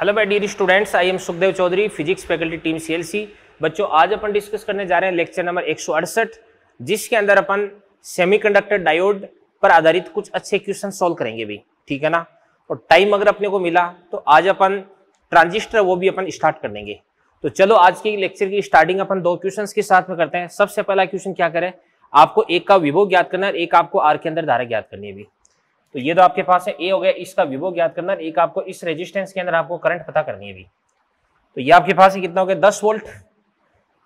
Hello my dear students, I am Sukhdev Chaudhary, physics faculty team CLC. बच्चों, आज अपन discuss करने जा रहे हैं लेक्चर नंबर 168, जिसके अंदर अपन सेमीकंडक्टर डायोड पर आधारित कुछ अच्छे क्वेश्चन सॉल्व करेंगे भी, ठीक है ना। और टाइम अगर अपने को मिला तो आज अपन ट्रांजिस्टर वो भी अपन स्टार्ट कर देंगे। तो चलो आज के लेक्चर की स्टार्टिंग अपन दो क्वेश्चन के साथ में करते हैं। सबसे पहला क्वेश्चन क्या करें, आपको एक का विभव ज्ञात करना है, एक आपको आर के अंदर धारा ज्ञात करनी है भी। तो ये तो आपके पास है, ए हो गया, इसका विभव ज्ञात करना, एक आपको इस रेजिस्टेंस के अंदर आपको करंट पता करनी है भी। तो ये आपके पास है कितना हो गया, 10 वोल्ट।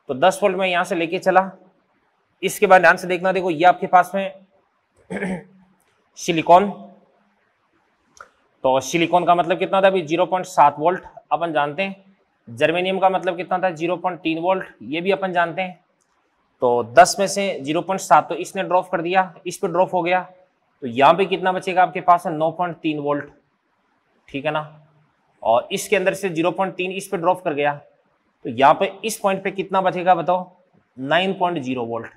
तो 10 वोल्ट में यहां से लेके चला। इसके बाद ध्यान से देखना, देखो ये आपके पास में सिलिकॉन। तो सिलिकॉन का मतलब कितना था अभी, 0.7 वोल्ट अपन जानते हैं। जर्मेनियम का मतलब कितना था, 0.3 वोल्ट, ये भी अपन जानते हैं। तो 10 में से 0.7 तो इसने ड्रॉप कर दिया, इस पे ड्रॉप हो गया। तो यहाँ पे कितना बचेगा आपके पास है, 9.3 वोल्ट, ठीक है ना। और इसके अंदर से 0.3 इस पे ड्रॉप कर गया, तो यहाँ पे इस पॉइंट पे कितना बचेगा बताओ, 9.0 वोल्ट।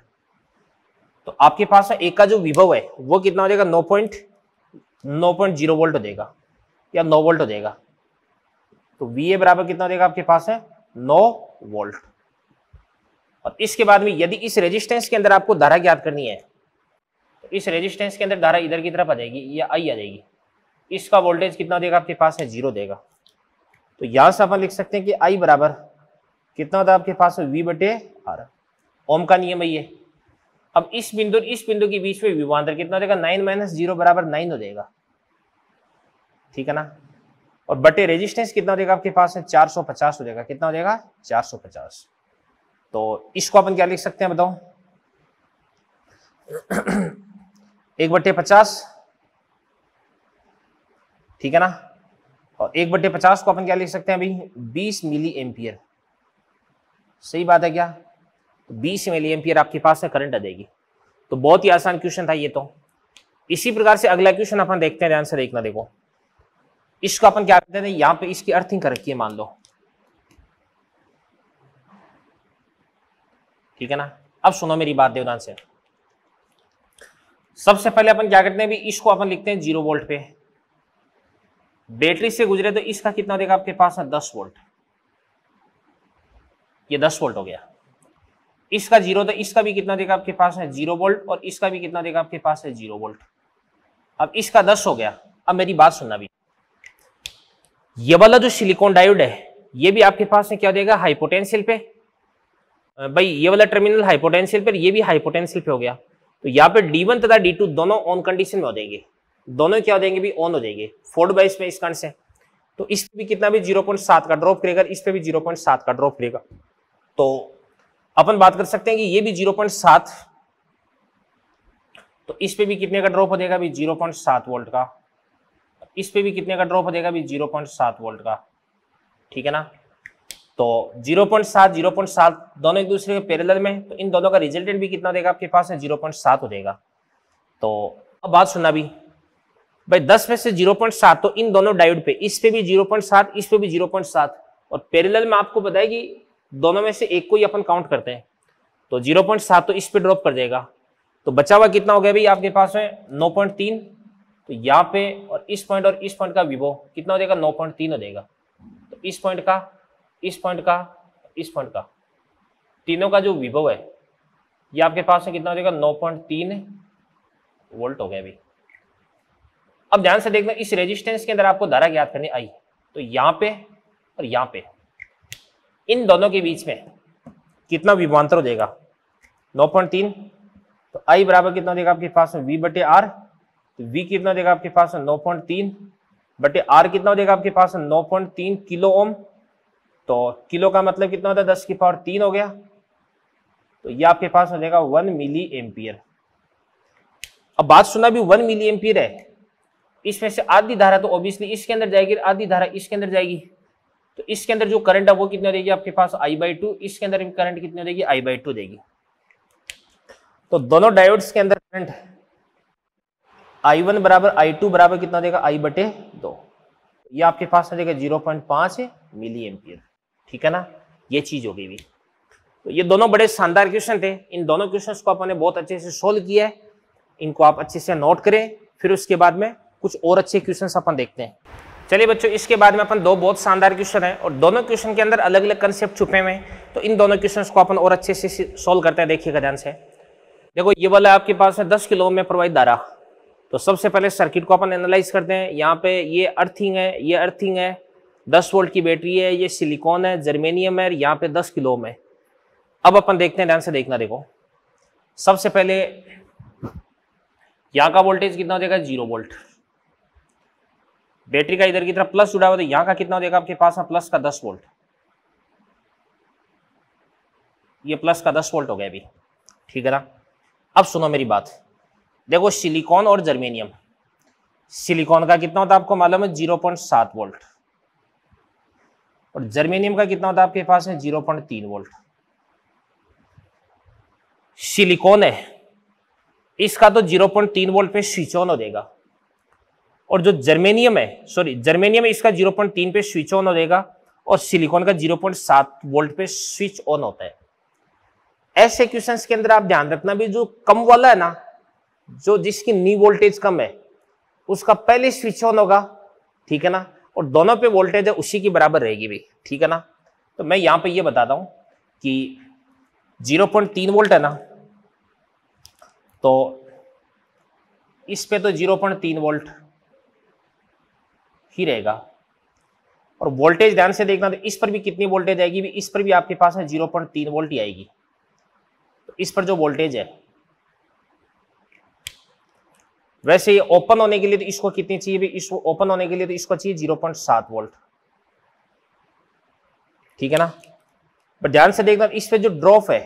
तो आपके पास है एक का जो विभव है वो कितना हो जाएगा, 9.0 वोल्ट हो जाएगा या 9 वोल्ट हो जाएगा। तो वी ए बराबर कितना हो जाएगा आपके पास है, 9 वोल्ट। और इसके बाद में यदि इस रेजिस्टेंस के अंदर आपको धारा ज्ञात करनी है, तो इस रेजिस्टेंस के अंदर धारा इधर की तरफ आ जाएगी या आई आ जाएगी। इसका वोल्टेज कितना देगा आपके पास है, 0 देगा। तो यहां से अपन लिख सकते हैं कि आई बराबर कितना होता है आपके पास, वी बटे आर। ओम का नियम है ये। अब इस बिंदु के बीच में विभवांतर कितना देगा, 9 - 0 बराबर 9 हो जाएगा, ठीक है ना। और बटे रेजिस्टेंस कितना देगा आपके पास है, 450 हो जाएगा। कितना हो जाएगा, 450। तो इसको अपन क्या लिख सकते हैं बताओ, 1/50, ठीक है ना। और 1/50 को अपन क्या लिख सकते हैं अभी, 20 मिली एम्पियर। सही बात है क्या, तो 20 मिली एम्पियर आपके पास है करंट आ जाएगी। तो बहुत ही आसान क्वेश्चन था ये। तो इसी प्रकार से अगला क्वेश्चन अपन देखते हैं, ध्यान से देखना। देखो इसको अपन क्या करते हैं, यहां पे इसकी अर्थिंग कर रखी है मान लो, ठीक है ना। अब सुनो मेरी बात ध्यान से। सबसे पहले अपन क्या करते हैं, भी इसको अपन लिखते हैं 0 वोल्ट पे। बैटरी से गुजरे तो इसका कितना देगा आपके पास है, 10 वोल्ट। ये 10 वोल्ट हो गया। इसका 0 तो इसका भी कितना देगा आपके पास है, 0 वोल्ट। और इसका भी कितना देगा आपके पास है, 0 वोल्ट। अब इसका 10 हो गया। अब मेरी बात सुनना भी, ये वाला जो सिलिकॉन डायोड है ये भी आपके पास है क्या देगा, हाई पोटेंशियल पे। भाई ये वाला टर्मिनल हाई पोटेंशियल पे, ये भी हाई पोटेंशियल पे हो गया। तो यहाँ पे D1 तथा D2 दोनों ऑन कंडीशन में हो जाएंगे। दोनों क्या हो जाएंगे भी, ऑन हो जाएंगे। फोर्ड बाइस में इस कारण से। तो इस पे भी कितना भी 0.7 का ड्रॉप करेगा, इस पे भी 0.7 का ड्रॉप करेगा। तो अपन बात कर सकते हैं कि ये भी 0.7, तो इस पे भी कितने का ड्रॉप हो जाएगा भी, 0.7 वोल्ट का। इस पे भी कितने का ड्रॉप हो जाएगा भी, 0.7 वोल्ट का, ठीक है ना। तो 0.7 दोनों एक दूसरे के पैरेलल में, तो इन दोनों का रिजल्टेंट भी कितना देगा आपके पास है, 0.7 हो जाएगा। तो अब बात सुनना भी, भाई 10 में से 0.7 तो इन दोनों डायोड पे, इस पे भी 0.7, इस पे भी 0.7, और पैरेलल में आपको पता है कि दोनों में से एक को ही अपन काउंट करते हैं। तो 0.7 तो इस पे ड्रॉप कर जाएगा। तो बचा हुआ कितना हो गया भाई आपके पास है, 9.3। तो यहाँ पे और इस पॉइंट का विभव कितना हो जाएगा, 9.3 हो जाएगा। तो इस पॉइंट का, इस पॉइंट का, इस पॉइंट का, तीनों का जो विभव है ये आपके पास है कितना हो जाएगा, 9.3 वोल्ट हो गया अभी। अब ध्यान से देखना, इस रेजिस्टेंस के अंदर आपको धारा ज्ञात करनी आई। तो यहाँ पे और यहाँ पे, इन दोनों के बीच में कितना विभवांतर हो जाएगा, 9.3। तो आई बराबर कितना देगा आपके पास में, वी बटे आर। तो वी कितना देगा आपके पास में, 9.3 बटे आर कितना हो जाएगा आपके पास में, 9.3 किलो ओम। तो किलो का मतलब कितना होता है, 10 की पावर 3 हो गया। तो ये आपके पास हो जाएगा 1 मिली एम्पियर। अब बात सुना भी, 1 मिली एम्पियर है, इसमें से आधी धारा तो ऑब्वियसली इसके अंदर जाएगी, आधी धारा इसके अंदर जाएगी। तो इसके अंदर जो करंट है वो कितना देगी आपके पास, I/2। इसके अंदर करंट कितनी देगी, I/2 देगी। तो दोनों डायोड्स के अंदर करंट I1 बराबर I2 बराबर कितना देगा, I/2। ये आपके पास हो जाएगा 0.5 मिली एम्पियर, ठीक है ना। ये चीज हो गई भी। तो ये दोनों बड़े शानदार क्वेश्चन थे। इन दोनों क्वेश्चंस को आपने बहुत अच्छे से सोल्व किया है। इनको आप अच्छे से नोट करें, फिर उसके बाद में कुछ और अच्छे क्वेश्चंस अपन देखते हैं। चलिए बच्चों, इसके बाद में अपन दो बहुत शानदार क्वेश्चन है और दोनों क्वेश्चन के अंदर अलग अलग कंसेप्ट छुपे हुए हैं, तो इन दोनों क्वेश्चंस को अपन और अच्छे से सोल्व करते हैं। देखिएगा ध्यान से। देखो ये वाला आपके पास है 10 किलो ओम में प्रवाहित धारा। तो सबसे पहले सर्किट को अपन एनालाइज करते हैं। यहाँ पे ये अर्थिंग है, ये अर्थिंग है, 10 वोल्ट की बैटरी है, ये सिलिकॉन है, जर्मेनियम है, यहाँ पे 10 किलो ओम है। अब अपन देखते हैं, ध्यान से देखना। देखो सबसे पहले यहाँ का वोल्टेज कितना हो जाएगा, 0 वोल्ट। बैटरी का इधर की तरफ प्लस जुड़ा हुआ, तो यहाँ का कितना हो जाएगा आपके पास है प्लस का 10 वोल्ट। ये प्लस का 10 वोल्ट हो गया अभी, ठीक है ना। अब सुनो मेरी बात। देखो सिलिकॉन और जर्मेनियम, सिलिकॉन का कितना होता है आपको मालूम है 0.7 वोल्ट, और जर्मेनियम का कितना होता है आपके पास है 0.3 वोल्ट। सिलिकॉन है, इसका तो 0.3 वोल्ट पे स्विच ऑन हो जाएगा, और जो जर्मेनियम है, जर्मेनियम है, इसका 0.3 पे स्विच ऑन हो जाएगा, और सिलिकॉन का 0.7 वोल्ट पे स्विच ऑन होता है। ऐसे क्वेश्चंस के अंदर आप ध्यान रखना भी, जो कम वाला है ना, जो जिसकी नी वोल्टेज कम है, उसका पहले स्विच ऑन होगा, ठीक है ना, और दोनों पे वोल्टेज है उसी की बराबर रहेगी भी, ठीक है ना। तो मैं यहां पे ये बताता हूं कि 0.3 वोल्ट है ना, तो इस पे तो 0.3 वोल्ट ही रहेगा, और वोल्टेज ध्यान से देखना, तो इस पर भी कितनी वोल्टेज आएगी भी, इस पर भी आपके पास है 0.3 वोल्ट ही आएगी। तो इस पर जो वोल्टेज है, वैसे ये ओपन होने के लिए तो इसको कितनी चाहिए भी, इसको ओपन होने के लिए तो इसको चाहिए 0.7 वोल्ट, ठीक है ना। बट ध्यान से देखना, इस पे जो ड्रॉप है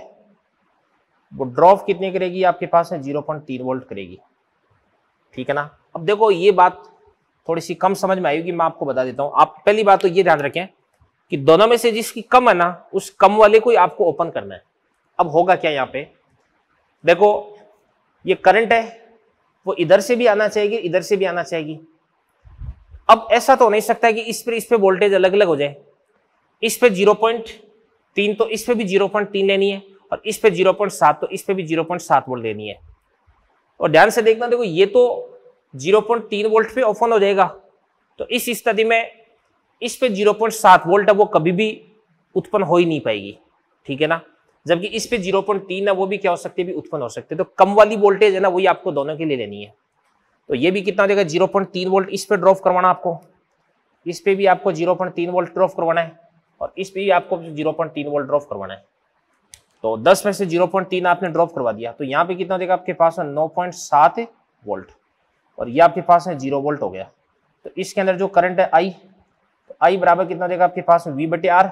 वो ड्रॉप कितनी करेगी आपके पास है 0.3 वोल्ट करेगी, ठीक है ना। अब देखो ये बात थोड़ी सी कम समझ में आएगी, मैं आपको बता देता हूं। आप पहली बात तो ये ध्यान रखें कि दोनों में से जिसकी कम है ना, उस कम वाले को ही आपको ओपन करना है। अब होगा क्या, यहाँ पे देखो ये करंट है, वो इधर से भी आना चाहिए, इधर से भी आना चाहिए। अब ऐसा तो नहीं सकता है कि इस पे वोल्टेज अलग अलग हो जाए। इस पे 0.3 तो इस पे भी 0.3 लेनी है, और इस पे 0.7 तो इस पे भी 0.7 वोल्ट लेनी है। और ध्यान से देखना, देखो ये तो 0.3 वोल्ट पे ओपन हो जाएगा, तो इस स्थिति में इस पे 0.7 वोल्ट है वो कभी भी उत्पन्न हो ही नहीं पाएगी, ठीक है ना। जबकि इस पे 0.3 है वो भी क्या हो सकती है, भी उत्पन्न हो सकती है। तो कम वाली वोल्टेज है ना, वही आपको दोनों के लिए लेनी है। तो ये भी कितना देगा 0.3 वोल्ट इस पे ड्रॉप करवाना आपको, इस पे भी आपको 0.3 वोल्ट ड्रॉप करवाना है, और इस पे भी आपको 0.3 वोल्ट ड्रॉप करवाना है। तो 10 में से 0.3 आपने ड्रॉप करवा दिया, तो यहाँ पे कितना देगा आपके पास है 9.7 वोल्ट, और ये आपके पास है 0 वोल्ट हो गया। तो इसके अंदर जो करंट है आई, तो आई बराबर कितना देगा आपके पास है V/R।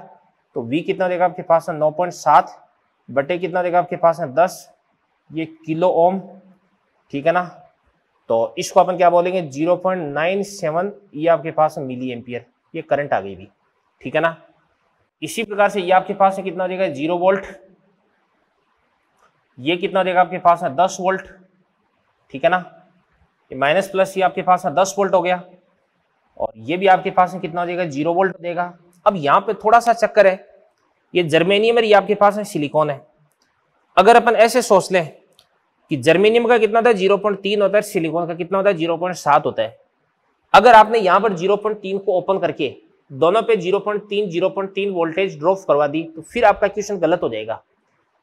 तो V कितना देगा आपके पास है 9.7 बटे कितना देगा आपके पास है 10, ये किलो ओम, ठीक है ना। तो इसको अपन क्या बोलेंगे 0.97, ये आपके पास है मिली एम्पियर, ये करंट आ गई भी, ठीक है ना। इसी प्रकार से ये आपके पास है कितना देगा 0 वोल्ट, ये कितना देगा आपके पास है 10 वोल्ट, ठीक है ना। ये माइनस प्लस ये आपके पास है 10 वोल्ट हो गया, और ये भी आपके पास है कितना देगा 0 वोल्ट देगा। अब यहाँ पे थोड़ा सा चक्कर है, ये जर्मेनियम है, ये आपके पास है सिलिकॉन है। अगर अपन ऐसे सोच लें कि जर्मेनियम का कितना होता है 0.3 होता है, सिलिकॉन का कितना होता है 0.7 होता है। अगर आपने यहाँ पर 0.3 को ओपन करके दोनों पे 0.3 वोल्टेज ड्रॉप करवा दी, तो फिर आपका क्वेश्चन गलत हो जाएगा।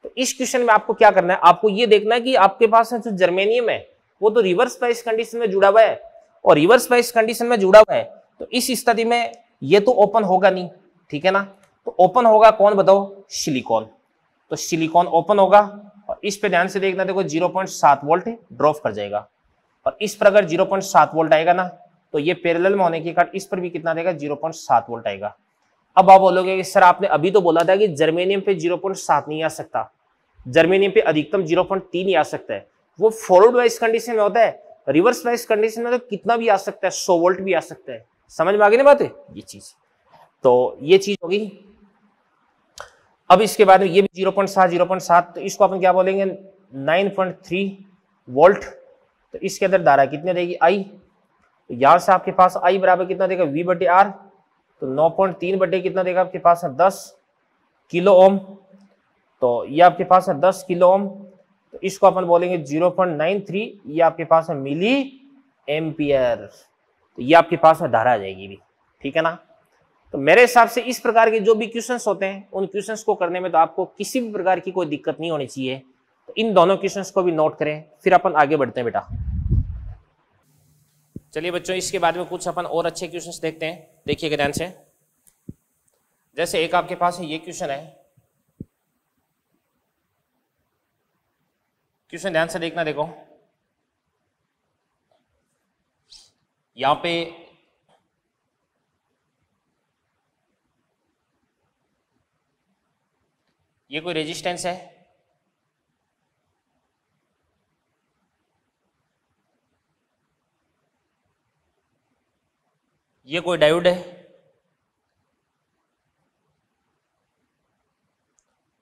तो इस क्वेश्चन में आपको क्या करना है, आपको ये देखना है कि आपके पास जो जर्मेनियम है वो तो रिवर्स बायस कंडीशन में जुड़ा हुआ है, और रिवर्स बायस कंडीशन में जुड़ा हुआ है, तो इस स्थिति में ये तो ओपन होगा नहीं, ठीक है ना। तो ओपन होगा कौन बताओ, सिलिकॉन। तो सिलिकॉन ओपन होगा, और इस पे ध्यान से देखना, देखो 0.7 वोल्ट ड्रॉप कर जाएगा, और इस पर अगर 0.7 वोल्ट आएगा ना, तो ये पैरेलल में होने के कारण इस पर भी कितना देगा 0.7 वोल्ट आएगा। अब आप बोलोगे कि सर आपने अभी तो बोला था कि जर्मेनियम पे 0.7 नहीं आ सकता, जर्मेनियम पे अधिकतम 0.3 ही आ सकता है। वो फॉरवर्ड वाइज कंडीशन में होता है, रिवर्स वाइज कंडीशन में तो कितना भी आ सकता है, 100 वोल्ट भी आ सकता है। समझ में आ गई ना बात है, ये चीज। तो ये चीज होगी। अब इसके बाद में ये भी 0.7, तो इसको अपन क्या बोलेंगे 9.3 वोल्ट। तो इसके अंदर धारा कितनी देगी आई, तो यहां से आपके पास आई बराबर कितना देगा V/R। तो 9.3 बटे कितना देगा आपके पास है 10 किलो ओम। तो ये आपके पास है 10 किलो ओम, तो इसको अपन बोलेंगे 0.93, ये आपके पास है मिली एम्पियर। तो ये आपके पास है धारा आ जाएगी भी, ठीक है ना। तो मेरे हिसाब से इस प्रकार के जो भी क्वेश्चंस होते हैं उन क्वेश्चंस को करने में तो आपको किसी भी प्रकार की कोई दिक्कत नहीं होनी चाहिए। तो इन दोनों क्वेश्चंस को भी नोट करें, फिर अपन आगे बढ़ते हैं बेटा। चलिए बच्चों, इसके बाद में कुछ अपन और अच्छे क्वेश्चंस देखते हैं, देखिएगा ध्यान से। जैसे एक आपके पास ये क्वेश्चन है, क्वेश्चन ध्यान से देखना, देखो यहां पे ये कोई रेजिस्टेंस है, ये कोई डायोड है,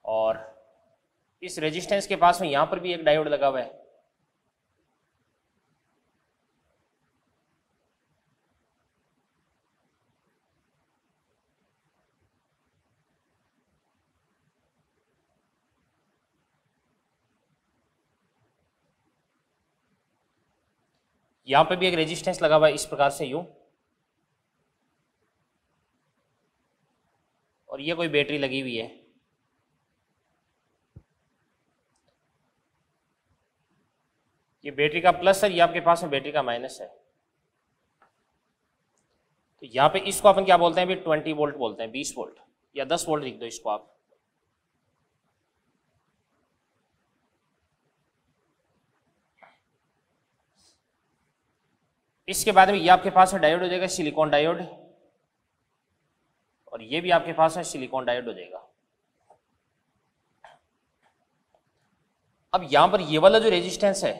और इस रेजिस्टेंस के पास में यहां पर भी एक डायोड लगा हुआ है। यहां पे भी एक रेजिस्टेंस लगा हुआ है इस प्रकार से यूं, और ये कोई बैटरी लगी हुई है। ये बैटरी का प्लस है, ये आपके पास में बैटरी का माइनस है। तो यहां पे इसको अपन क्या बोलते हैं, 20 वोल्ट बोलते हैं, 20 वोल्ट या 10 वोल्ट लिख दो इसको आप। इसके बाद में ये आपके पास में डायोड हो जाएगा सिलिकॉन डायोड, और ये भी आपके पास में सिलिकॉन डायोड हो जाएगा। अब यहां पर ये वाला जो रेजिस्टेंस है,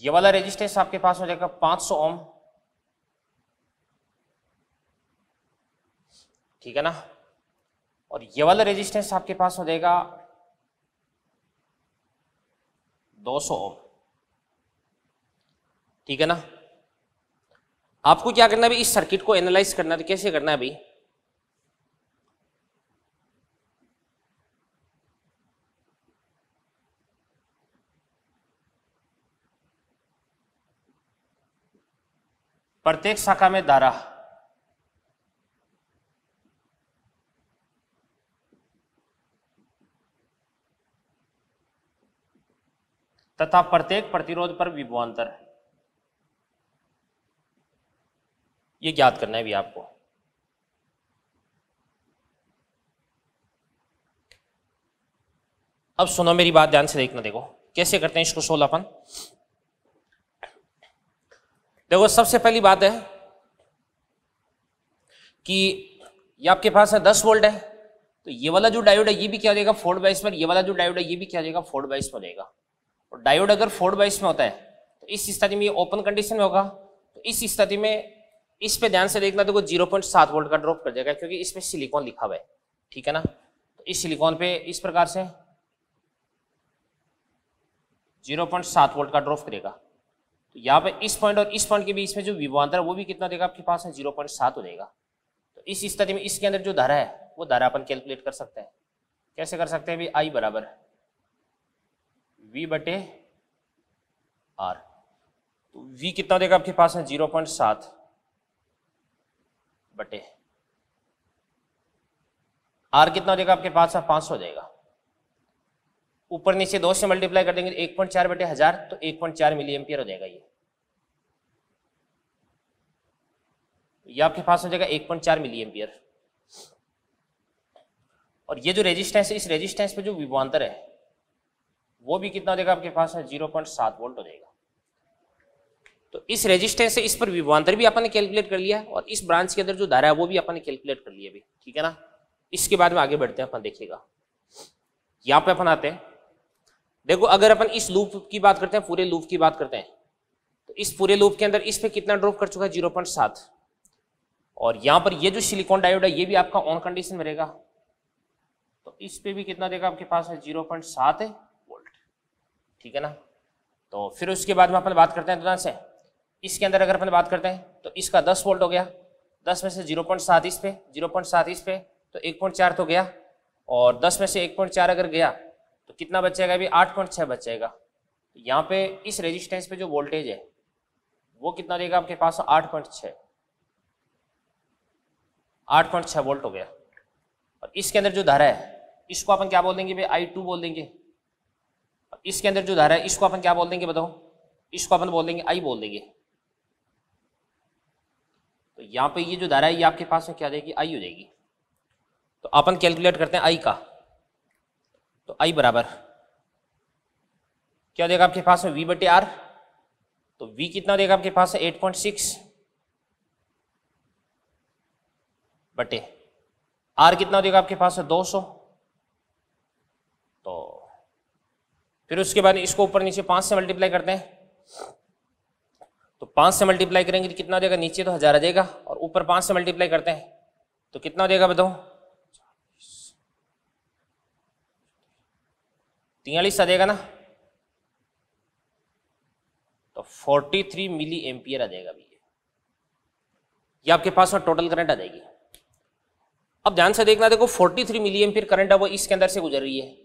ये वाला रेजिस्टेंस आपके पास हो जाएगा 500 ओम, ठीक है ना। और ये वाला रेजिस्टेंस आपके पास हो जाएगा 200 ओम, ठीक है ना। आपको क्या करना है अभी, इस सर्किट को एनालाइज करना है। तो कैसे करना है अभी, प्रत्येक शाखा में धारा तथा प्रत्येक प्रतिरोध पर विभवांतर, ये ज्ञात करना है भी आपको। अब सुनो मेरी बात ध्यान से देखना, देखो कैसे करते हैं इसको सोल्व अपन। देखो सबसे पहली बात है कि ये आपके पास है 10 वोल्ट है, तो ये वाला जो डायोड है ये भी क्या हो जाएगा 4/20 पर, ये वाला जो डायोड है ये भी क्या हो जाएगा 4/20 पर हो जाएगा। और डायोड अगर 4/20 में होता है तो इस स्थिति में ये ओपन कंडीशन में होगा। तो इस स्थिति में इस पे ध्यान से देखना, देखो 0.7 वोल्ट का ड्रॉप कर जाएगा, क्योंकि इसमें सिलिकॉन लिखा हुआ है, ठीक है ना। तो इस सिलिकॉन पे इस प्रकार से 0.7 वोल्ट का ड्रॉप करेगा। तो यहाँ पे इस पॉइंट और इस पॉइंट के बीच में जो विभवांतर है वो भी कितना देगा आपके पास है 0.7 हो जाएगा। तो इस स्थिति में इसके अंदर जो धारा है वो धारा अपन कैलकुलेट कर सकते हैं। कैसे कर सकते हैं भी, आई बराबर V/R। तो V कितना देगा आपके पास है 0.7 बटे R कितना देगा आपके पास है 500 हो जाएगा। ऊपर नीचे 2 से मल्टीप्लाई कर देंगे 1.4 बटे 1000, तो 1.4 मिली एम्पियर हो जाएगा। ये आपके पास हो जाएगा 1.4 मिली एम्पियर। और ये जो रेजिस्टेंस है, इस रेजिस्टेंस पे जो विभवांतर है वो भी कितना देगा आपके पास है 0.7 वोल्ट हो जाएगा। तो इस रेजिस्टेंस से इस पर विभवांतर भी अपन ने कैलकुलेट कर लिया, और इस ब्रांच के अंदर जो धारा है वो भी अपन ने कैलकुलेट कर लिया भी, ठीक है ना। इसके बाद में आगे बढ़ते हैं अपन, देखिएगा यहाँ पे अपन आते हैं। देखो अगर अपन इस लूप की बात करते हैं, पूरे लूप की बात करते हैं, तो इस पूरे लूप के अंदर इस पे कितना ड्रॉप कर चुका है 0.7, और यहाँ पर ये जो सिलिकॉन डायोड है ये भी आपका ऑन कंडीशन में रहेगा। तो इस पे भी कितना देगा आपके पास है 0.7 वोल्ट, ठीक है ना। तो फिर उसके बाद में अपन बात करते हैं, से इसके अंदर अगर अपन बात करते हैं तो इसका 10 वोल्ट हो गया, 10 में से 0.7 इस पे, 0.7 इस पे, तो 1.4 तो गया, और 10 में से 1.4 अगर गया तो कितना बचेगा भी 8.6 बच जाएगा। तो यहाँ पे इस रेजिस्टेंस पे जो वोल्टेज है वो कितना देगा आपके पास 8.6, 8.6 वोल्ट हो गया। और इसके अंदर जो धारा है इसको अपन क्या बोल देंगे भाई, I2 बोल देंगे। और इसके अंदर जो धारा है इसको अपन क्या बोल देंगे बताओ, इसको अपन बोल देंगे I बोल देंगे। तो यहाँ पे ये जो धारा है ये आपके पास में क्या आ जाएगी, I हो जाएगी। तो अपन कैलकुलेट करते हैं I का। तो I बराबर क्या देगा आपके पास में, V/R। तो V कितना देगा आपके पास है 8.6 बटे R कितना देगा आपके पास है 200। तो फिर उसके बाद इसको ऊपर नीचे 5 से मल्टीप्लाई करते हैं। तो 5 से मल्टीप्लाई करेंगे तो कितना देगा, नीचे तो 1000 आ जाएगा और ऊपर 5 से मल्टीप्लाई करते हैं तो कितना देगा बताओ, 43 आ जाएगा ना। तो 43 मिली एम्पियर आ जाएगा भैया, ये आपके पास में टोटल करंट आ जाएगी। अब ध्यान से देखना, देखो 43 मिली एम्पियर करंट है वो इसके अंदर से गुजर रही है,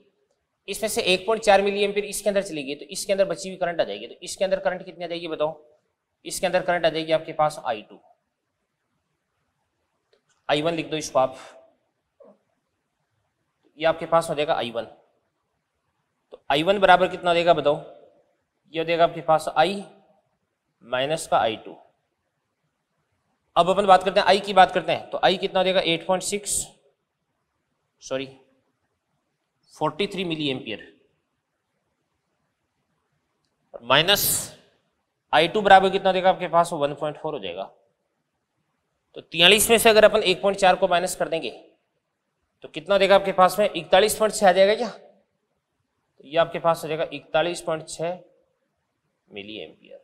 इसमें से 1.4 मिली एम्पियर इसके अंदर चली गई तो इसके अंदर बची हुई करंट आ जाएगी। तो इसके अंदर करंट कितनी आ जाएगी बताओ, इसके अंदर करंट आ जाएगी आपके पास I2। I1 लिख दो इसको आप, ये आपके पास हो जाएगा I1। तो I1 बराबर कितना देगा बताओ, ये देगा आपके पास I माइनस का I2। अब अपन बात करते हैं I की बात करते हैं। तो I कितना देगा 43 मिली एम्पियर माइनस I2 बराबर कितना देगा आपके पास 1.4 हो जाएगा। तो 43 में से अगर अपन 1.4 को माइनस कर देंगे तो कितना देगा आपके पास में 41.6 आ जाएगा क्या। तो ये आपके पास हो जाएगा 41.6 मिली एम्पियर।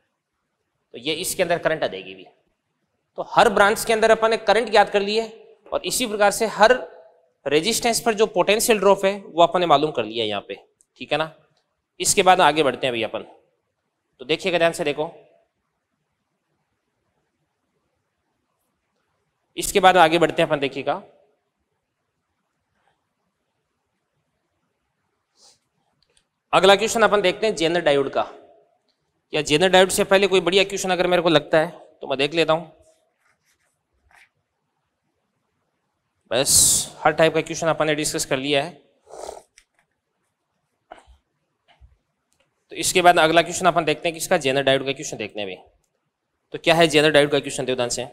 तो ये इसके अंदर करंट आ जाएगी भी। तो हर ब्रांच के अंदर अपन ने करंट ज्ञात कर ली है और इसी प्रकार से हर रेजिस्टेंस पर जो पोटेंशियल ड्रॉप है वो अपन ने मालूम कर लिया यहाँ पे, ठीक है ना। इसके बाद आगे बढ़ते हैं भैया अपन। तो देखिएगा ध्यान से देखो, इसके बाद आगे बढ़ते हैं अपन, देखिएगा अगला क्वेश्चन अपन देखते हैं जेनर डायोड का। या जेनर डायोड से पहले कोई बढ़िया क्वेश्चन अगर मेरे को लगता है तो मैं देख लेता हूं। बस हर टाइप का क्वेश्चन अपन ने डिस्कस कर लिया है। तो इसके बाद अगला क्वेश्चन अपन देखते हैं किसका, जेनर डायोड का क्वेश्चन देखते हैं अभी। तो क्या है जेनर डायोड का क्वेश्चन, देवदान से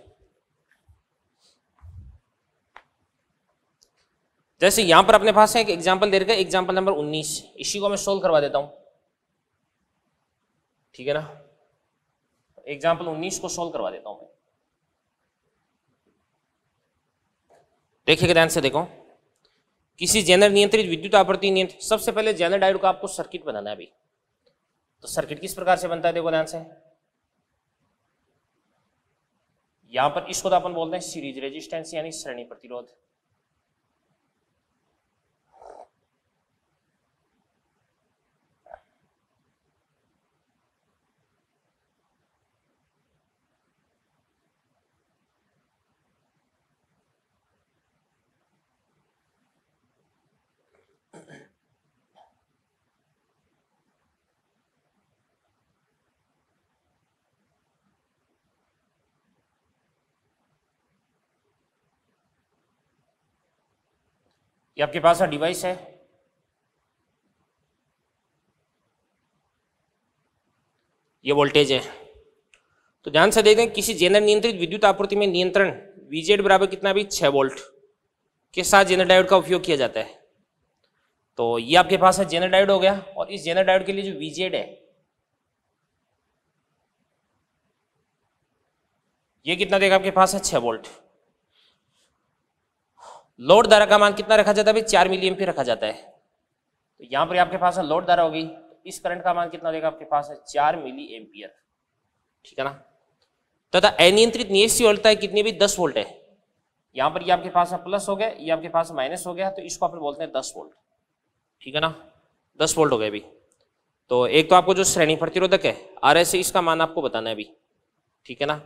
जैसे यहां पर अपने पास है एक एग्जांपल दे रखा है, एग्जांपल नंबर 19, इसी को मैं सोल्व करवा देता हूं, ठीक है ना। एग्जांपल 19 को सोल्व करवा देता हूं मैं। देखिएगा ध्यान से देखो, किसी जेनर नियंत्रित विद्युत आपूर्ति नियंत्रित, सबसे पहले जेनर डायोड का आपको सर्किट बनाना है अभी। तो सर्किट किस प्रकार से बनता है देखो ध्यान से, यहां पर इसको तो अपन बोलते हैं सीरीज रेजिस्टेंस यानी श्रेणी प्रतिरोध। ये आपके पास डिवाइस है, ये वोल्टेज है। तो ध्यान से देखें, किसी जेनर नियंत्रित विद्युत आपूर्ति में नियंत्रण Vz बराबर कितना भी 6 वोल्ट के साथ जेनर डायोड का उपयोग किया जाता है। तो ये आपके पास है जेनर डायोड हो गया। और इस जेनर डायोड के लिए जो Vz है ये कितना देगा आपके पास है 6 वोल्ट। लोड धारा का मान कितना रखा जाता है भाई, 4 मिली एम्पीयर रखा जाता है। तो यहां पर आपके पास लोड धारा होगी, इस करंट का मान कितना देगा आपके पास है 4 मिली एम्पीयर, ठीक है ना। तथा अनियंत्रित नियस्क वोल्टता है कितनी भी 10 वोल्ट है। यहां पर ये आपके पास प्लस हो गया, ये आपके पास माइनस हो गया, तो इसको अपन बोलते हैं 10 वोल्ट, ठीक है ना। 10 वोल्ट हो गए अभी। तो एक तो आपको जो श्रेणी प्रतिरोधक है RS है इसका मान आपको बताना है अभी, ठीक है ना।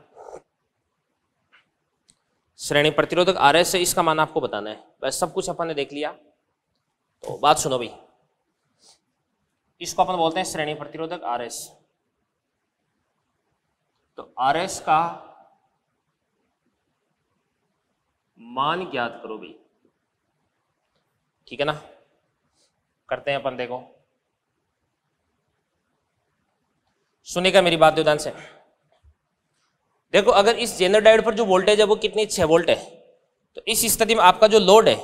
श्रेणी प्रतिरोधक RS है इसका मान आपको बताना है। बस सब कुछ अपन ने देख लिया। तो बात सुनो भाई, इसको अपन बोलते हैं श्रेणी प्रतिरोधक RS। तो RS का मान ज्ञात करो भाई, ठीक है ना। करते हैं अपन, देखो सुनेगा मेरी बात ध्यान से। देखो अगर इस जेनर डायोड पर जो वोल्टेज है वो कितनी 6 वोल्ट है, तो इस स्थिति में आपका जो लोड है,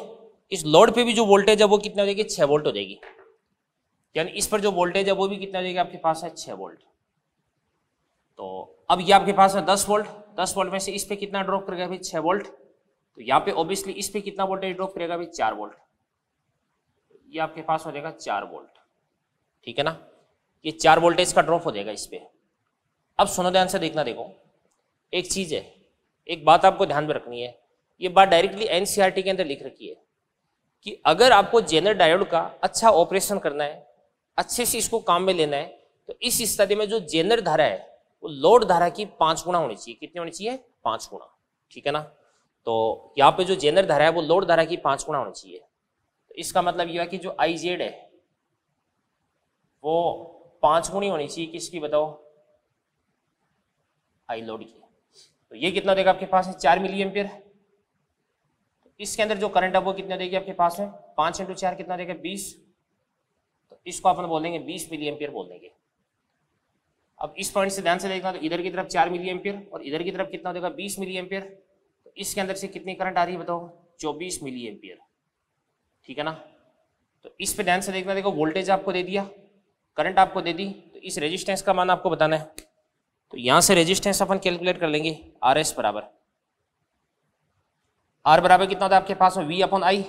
इस लोड पे भी जो वोल्टेज है वो कितना हो जाएगी, 6 वोल्ट हो जाएगी। यानी इस पर जो वोल्टेज है वो भी कितना हो जाएगी आपके पास है 6 वोल्ट। तो अब ये आपके पास है 10 वोल्ट, 10 वोल्ट में से इस पे कितना ड्रॉप करेगा भाई 6 वोल्ट, तो यहाँ पे ऑब्वियसली इस पे कितना वोल्टेज ड्रॉप करेगा भाई 4 वोल्ट, ये आपके पास हो जाएगा 4 वोल्ट, ठीक है ना। ये 4 वोल्टेज का ड्रॉप हो जाएगा इस पे। अब सुनो ध्यान से देखना, देखो एक चीज है, एक बात आपको ध्यान में रखनी है, ये बात डायरेक्टली एनसीईआरटी के अंदर लिख रखी है कि अगर आपको जेनर डायोड का अच्छा ऑपरेशन करना है, अच्छे से इसको काम में लेना है, तो इस स्थिति में जो जेनर धारा है वो लोड धारा की 5 गुना होनी चाहिए। कितनी होनी चाहिए, 5 गुना, ठीक है ना। तो यहाँ पे जो जेनर धारा है वो लोड धारा की 5 गुना होनी चाहिए। तो इसका मतलब यह है कि जो आई जेड है वो 5 गुनी होनी चाहिए किसकी, बताओ, आई लोड की। तो ये कितना देगा आपके पास है 4 मिली एम्पियर। तो इसके अंदर जो करंट है वो कितना देगी आपके पास है 5 × 4 कितना देगा 20। तो इसको अपन बोलेंगे 20 मिली एम्पियर बोल देंगे। अब इस पॉइंट से ध्यान से देखना, तो इधर की तरफ 4 मिली एम्पियर और इधर की तरफ कितना देगा 20 मिली एम्पियर। तो इसके अंदर से कितनी करंट आ रही है बताओ, 24 मिली एम्पियर, ठीक है ना। तो इस पे ध्यान से देखना, देखो वोल्टेज आपको दे दिया, करंट आपको दे दी, तो इस रेजिस्टेंस का मान आपको बताना है। तो यहां से रेजिस्टेंस अपन कैलकुलेट कर लेंगे, आर एस बराबर, आर बराबर कितना होता है आपके पास है वी अपॉन आई।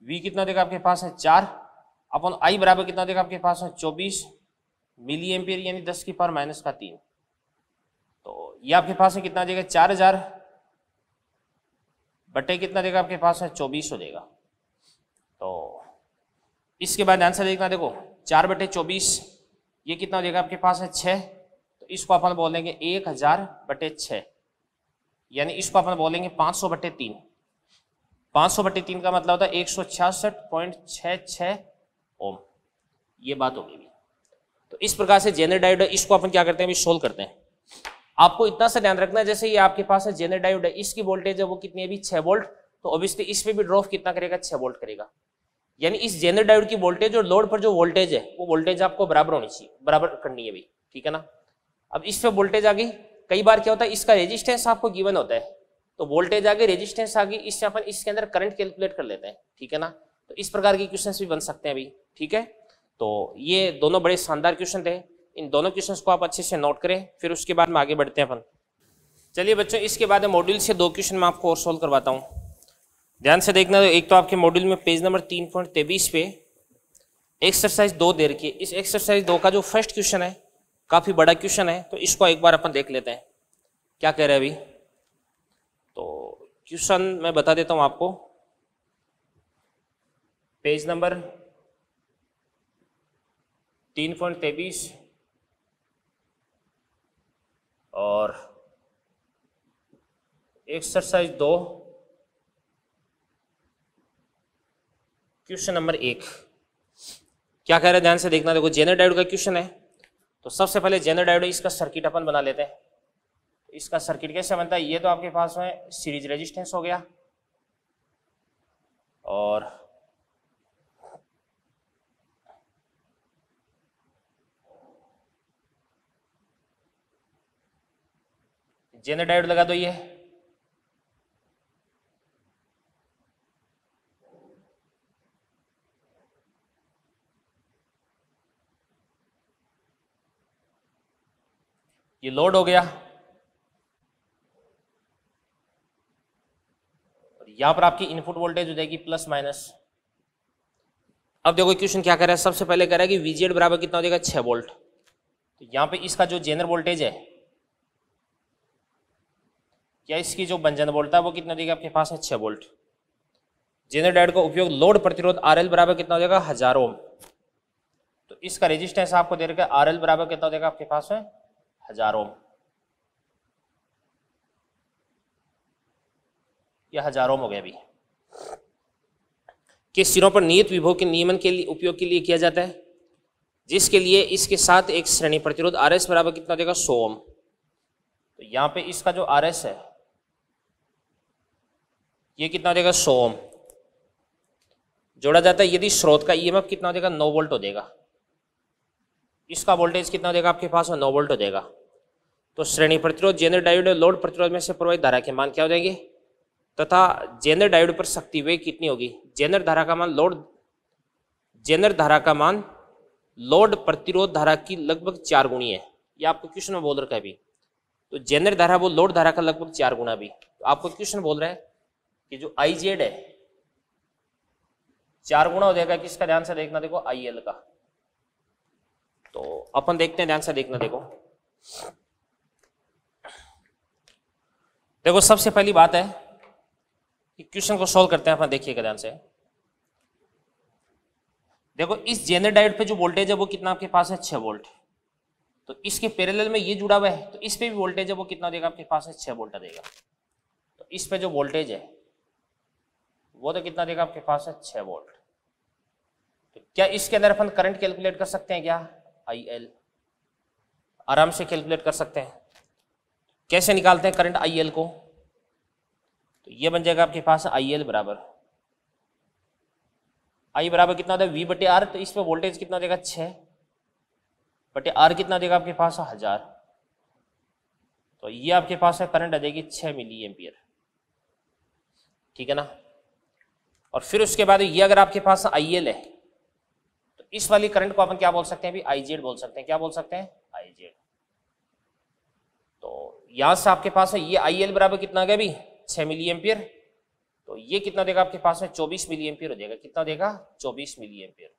वी कितना देगा आपके पास है 4 अपॉन आई बराबर कितना देगा आपके पास है 24 मिली एम्पियर, यानी 10 की पावर -3। तो ये आपके पास है कितना देगा 4000 बटे कितना देगा आपके पास है 24 हो जाएगा। तो इसके बाद ध्यान से देखना, देखो 4 बटे 24 ये कितना हो जाएगा आपके पास है 6। तो इसको अपन बोलेंगे 1000 बटे 6, यानी इसको अपन बोलेंगे 500 बटे 3। 500 बटे 3 का मतलब होता है 166.66 ओम। ये बात हो गई। तो इस प्रकार से जेनर डायोड है, इसको अपन क्या करते हैं, सोल्व करते हैं। आपको इतना सा ध्यान रखना है, जैसे ये आपके पास है जेनर डायोड है, इसकी वोल्टेज है वो कितनी है अभी 6 वोल्ट। तो ऑब्वियसली इस पे भी ड्रॉप कितना करेगा 6 वोल्ट करेगा। यानी इस जेनर डायोड की वोल्टेज और लोड पर जो वोल्टेज है वो वोल्टेज आपको बराबर होनी चाहिए, बराबर करनी है भाई, ठीक है ना। अब इस पे वोल्टेज आ गई, कई बार क्या होता है इसका रेजिस्टेंस आपको गिवन होता है, तो वोल्टेज आ गई, रेजिस्टेंस आ गई, इससे अपन इसके अंदर करंट कैलकुलेट कर लेते हैं, ठीक है ना। तो इस प्रकार के क्वेश्चंस भी बन सकते हैं भाई, ठीक है। तो ये दोनों बड़े शानदार क्वेश्चन थे, इन दोनों क्वेश्चंस को आप अच्छे से नोट करें, फिर उसके बाद में आगे बढ़ते हैं अपन। चलिए बच्चों, इसके बाद मॉड्यूल से 2 क्वेश्चन मैं आपको और सोल्व करवाता हूँ। ध्यान से देखना, एक तो आपके मॉड्यूल में पेज नंबर 3.23 पे एक्सरसाइज 2 दे रखी है। इस एक्सरसाइज 2 का जो फर्स्ट क्वेश्चन है काफी बड़ा क्वेश्चन है, तो इसको एक बार अपन देख लेते हैं क्या कह रहे हैं अभी। तो क्वेश्चन मैं बता देता हूं आपको, पेज नंबर 3.23 और एक्सरसाइज 2 क्वेश्चन नंबर 1 क्या कह रहे हैं, ध्यान से देखना। देखो जेनर डायोड का क्वेश्चन है, तो सबसे पहले जेनर डायोड इसका सर्किट अपन बना लेते हैं। इसका सर्किट कैसे बनता है, ये तो आपके पास में सीरीज रेजिस्टेंस हो गया, और जेनर डायोड लगा दो। ये लोड हो गया, और यहां पर आपकी इनपुट वोल्टेज हो जाएगी प्लस माइनस। अब देखो क्वेश्चन क्या कर रहा है, सबसे पहले कह रहा है कि वीजेड बराबर कितना हो जाएगा 6 वोल्ट। तो यहां पे इसका जो जेनर वोल्टेज है या इसकी जो बंजन वोल्ट है वो कितना देगा आपके पास है 6 वोल्ट। जेनर डायोड का उपयोग लोड प्रतिरोध RL बराबर कितना हो जाएगा 1000 ओम। तो इसका रेजिस्टेंस आपको दे रखा है RL बराबर कितना हो जाएगा आपके पास है 1000 ओम, यह 1000 ओम हो गया। अभी के सिरों पर नियत विभव के नियमन के लिए उपयोग के लिए किया जाता है, जिसके लिए इसके साथ एक श्रेणी प्रतिरोध RS बराबर कितना देगा 100 ओम। तो यहां पे इसका जो RS है ये कितना हो जाएगा 100 ओम जोड़ा जाता है। यदि स्रोत का ईएमएफ कितना हो जाएगा 9 वोल्ट हो जाएगा, इसका वोल्टेज कितना हो जाएगा आपके पास 9 वोल्ट हो जाएगा। तो श्रेणी प्रतिरोध जेनर डायोड लोड प्रतिरोध में से प्रवाहित धारा के मान क्या हो जाएंगे तथा जेनर डायोड पर शक्ति वे कितनी होगी। जेनर धारा का मान लोड प्रतिरोध धारा की लगभग 4 गुणी है, ये आपको क्वेश्चन में बोल रखा है अभी। तो जेनर धारा वो लोड धारा का लगभग 4 गुना भी। तो आपको क्वेश्चन बोल रहा है कि जो आई जेड है 4 गुना हो जाएगा किसका, ध्यान से देखना देखो आई एल का। तो अपन देखते हैं, ध्यान से देखना देखो सबसे पहली बात है कि क्वेश्चन को सॉल्व करते हैं अपन, देखिएगा ध्यान से। देखो इस जेनर डायोड पे जो वोल्टेज है वो कितना आपके पास है 6 वोल्ट। तो इसके पैरेलल में ये जुड़ा हुआ है, तो इस पे भी वोल्टेज है वो कितना देगा आपके पास है 6 वोल्ट देगा। तो इस पे जो वोल्टेज है वो तो कितना देगा आपके पास है 6 वोल्ट। तो क्या इसके अंदर अपन करंट कैलकुलेट कर सकते हैं क्या, आई एल आराम से कैलकुलेट कर सकते हैं। कैसे निकालते हैं करंट आई एल को, तो ये बन जाएगा आपके पास आई एल बराबर कितना होता है वी बटे आर। तो इस पे वोल्टेज कितना देगा 6 बटे आर कितना देगा आपके पास 1000। तो ये आपके पास है करंट आ जाएगी 6 मिली एम्पियर, ठीक है ना। और फिर उसके बाद ये अगर आपके पास आई एल है तो इस वाली करंट को अपन क्या बोल सकते हैं अभी, आई जेड बोल सकते हैं। क्या बोल सकते हैं, आई जेड। तो यहां से आपके पास है ये आई एल बराबर कितना आ गया अभी 6 मिली एम्पियर। तो ये कितना देगा आपके पास है 24 मिली एम्पियर हो जाएगा। कितना देगा 24 milli ampere,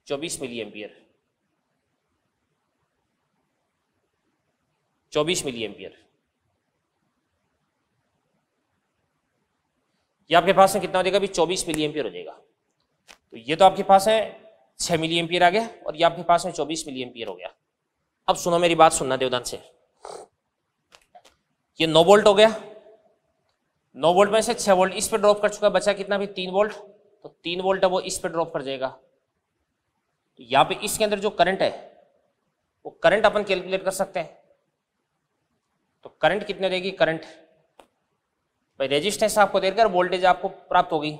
24 milli ampere, 24 milli ampere. ये आपके पास है कितना हो जाएगा अभी 24 मिली एम्पियर हो जाएगा। तो ये तो आपके पास है 6 मिली एम्पियर आ गया और ये आपके पास में 24 मिली एम्पियर हो गया। अब सुनो मेरी बात, सुनना देवदान से। ये 9 वोल्ट हो गया, 9 वोल्ट में से 6 वोल्ट इस पे ड्रॉप कर चुका, बचा कितना भी 3 वोल्ट। तो 3 वोल्ट है वो इस पे ड्रॉप कर जाएगा। तो यहाँ पे इसके अंदर जो करंट है वो करंट अपन कैलकुलेट कर सकते हैं। तो करंट कितने देगी, करंट भाई रेजिस्टेंस आपको देकर वोल्टेज आपको प्राप्त होगी।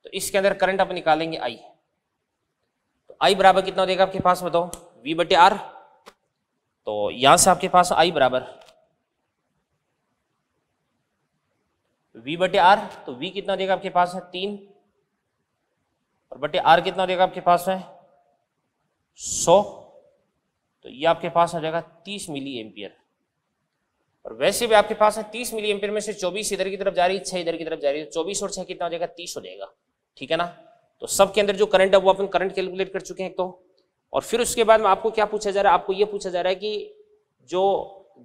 तो इसके अंदर करंट अपन निकालेंगे आई। तो आई बराबर कितना देगा आपके पास बताओ, वी बटे आर। तो यहां से आपके पास आई बराबर वी बटे आर। तो वी कितना देगा आपके पास है 3 और बटे आर कितना देगा आपके पास है 100। तो ये आपके पास आ जाएगा 30 मिली एम्पियर। और वैसे भी आपके पास है 30 मिली एम्पियर में से 24 इधर की तरफ जा रही है, 6 इधर की तरफ जा रही है। 24 और 6 कितना हो जाएगा 30 हो जाएगा, ठीक है ना। तो सबके अंदर जो करंट है वो अपन करंट कैलकुलेट कर चुके हैं। तो और फिर उसके बाद में आपको क्या पूछा जा रहा है, आपको ये पूछा जा रहा है कि जो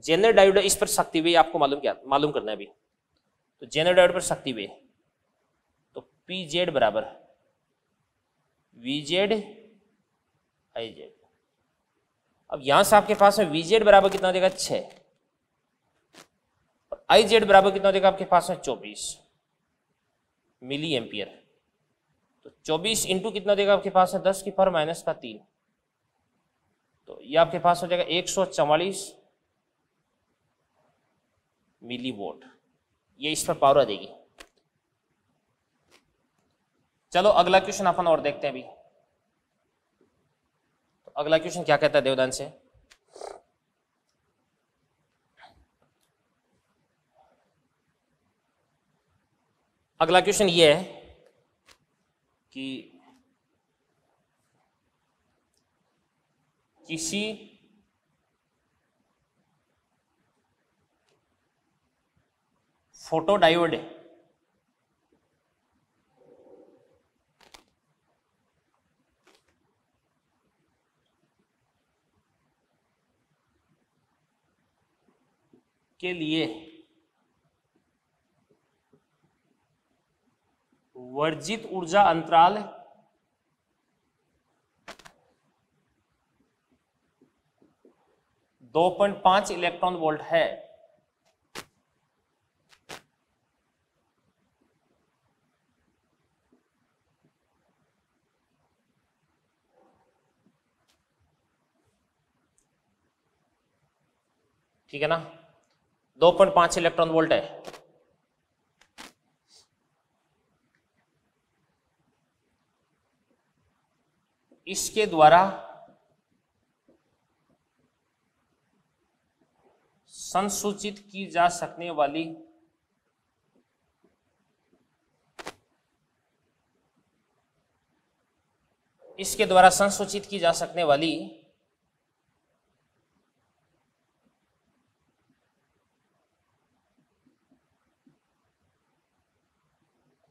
जेनर डायोड है इस पर शक्ति वे आपको मालूम करना है अभी। तो जेनर डायोड पर शक्ति वे, तो पी जेड बराबर वी जेड आई जेड। अब यहां से आपके पास में वी जेड बराबर कितना देगा 6 और आई जेड बराबर कितना देगा आपके पास में 24 मिली एम्पियर। तो 24 इंटू कितना देगा आपके पास है 10 की पावर माइनस का 3। तो ये आपके पास हो जाएगा 144 मिली वोल्ट। ये इस पर पावर आ जाएगी। चलो अगला क्वेश्चन अपन और देखते हैं अभी। तो अगला क्वेश्चन क्या कहता है देवदान से, अगला क्वेश्चन ये है कि किसी फोटोडायोड के लिए वर्जित ऊर्जा अंतराल 2.5 इलेक्ट्रॉन वोल्ट है। ठीक है ना, 2.5 इलेक्ट्रॉन वोल्ट है इसके द्वारा संसूचित की जा सकने वाली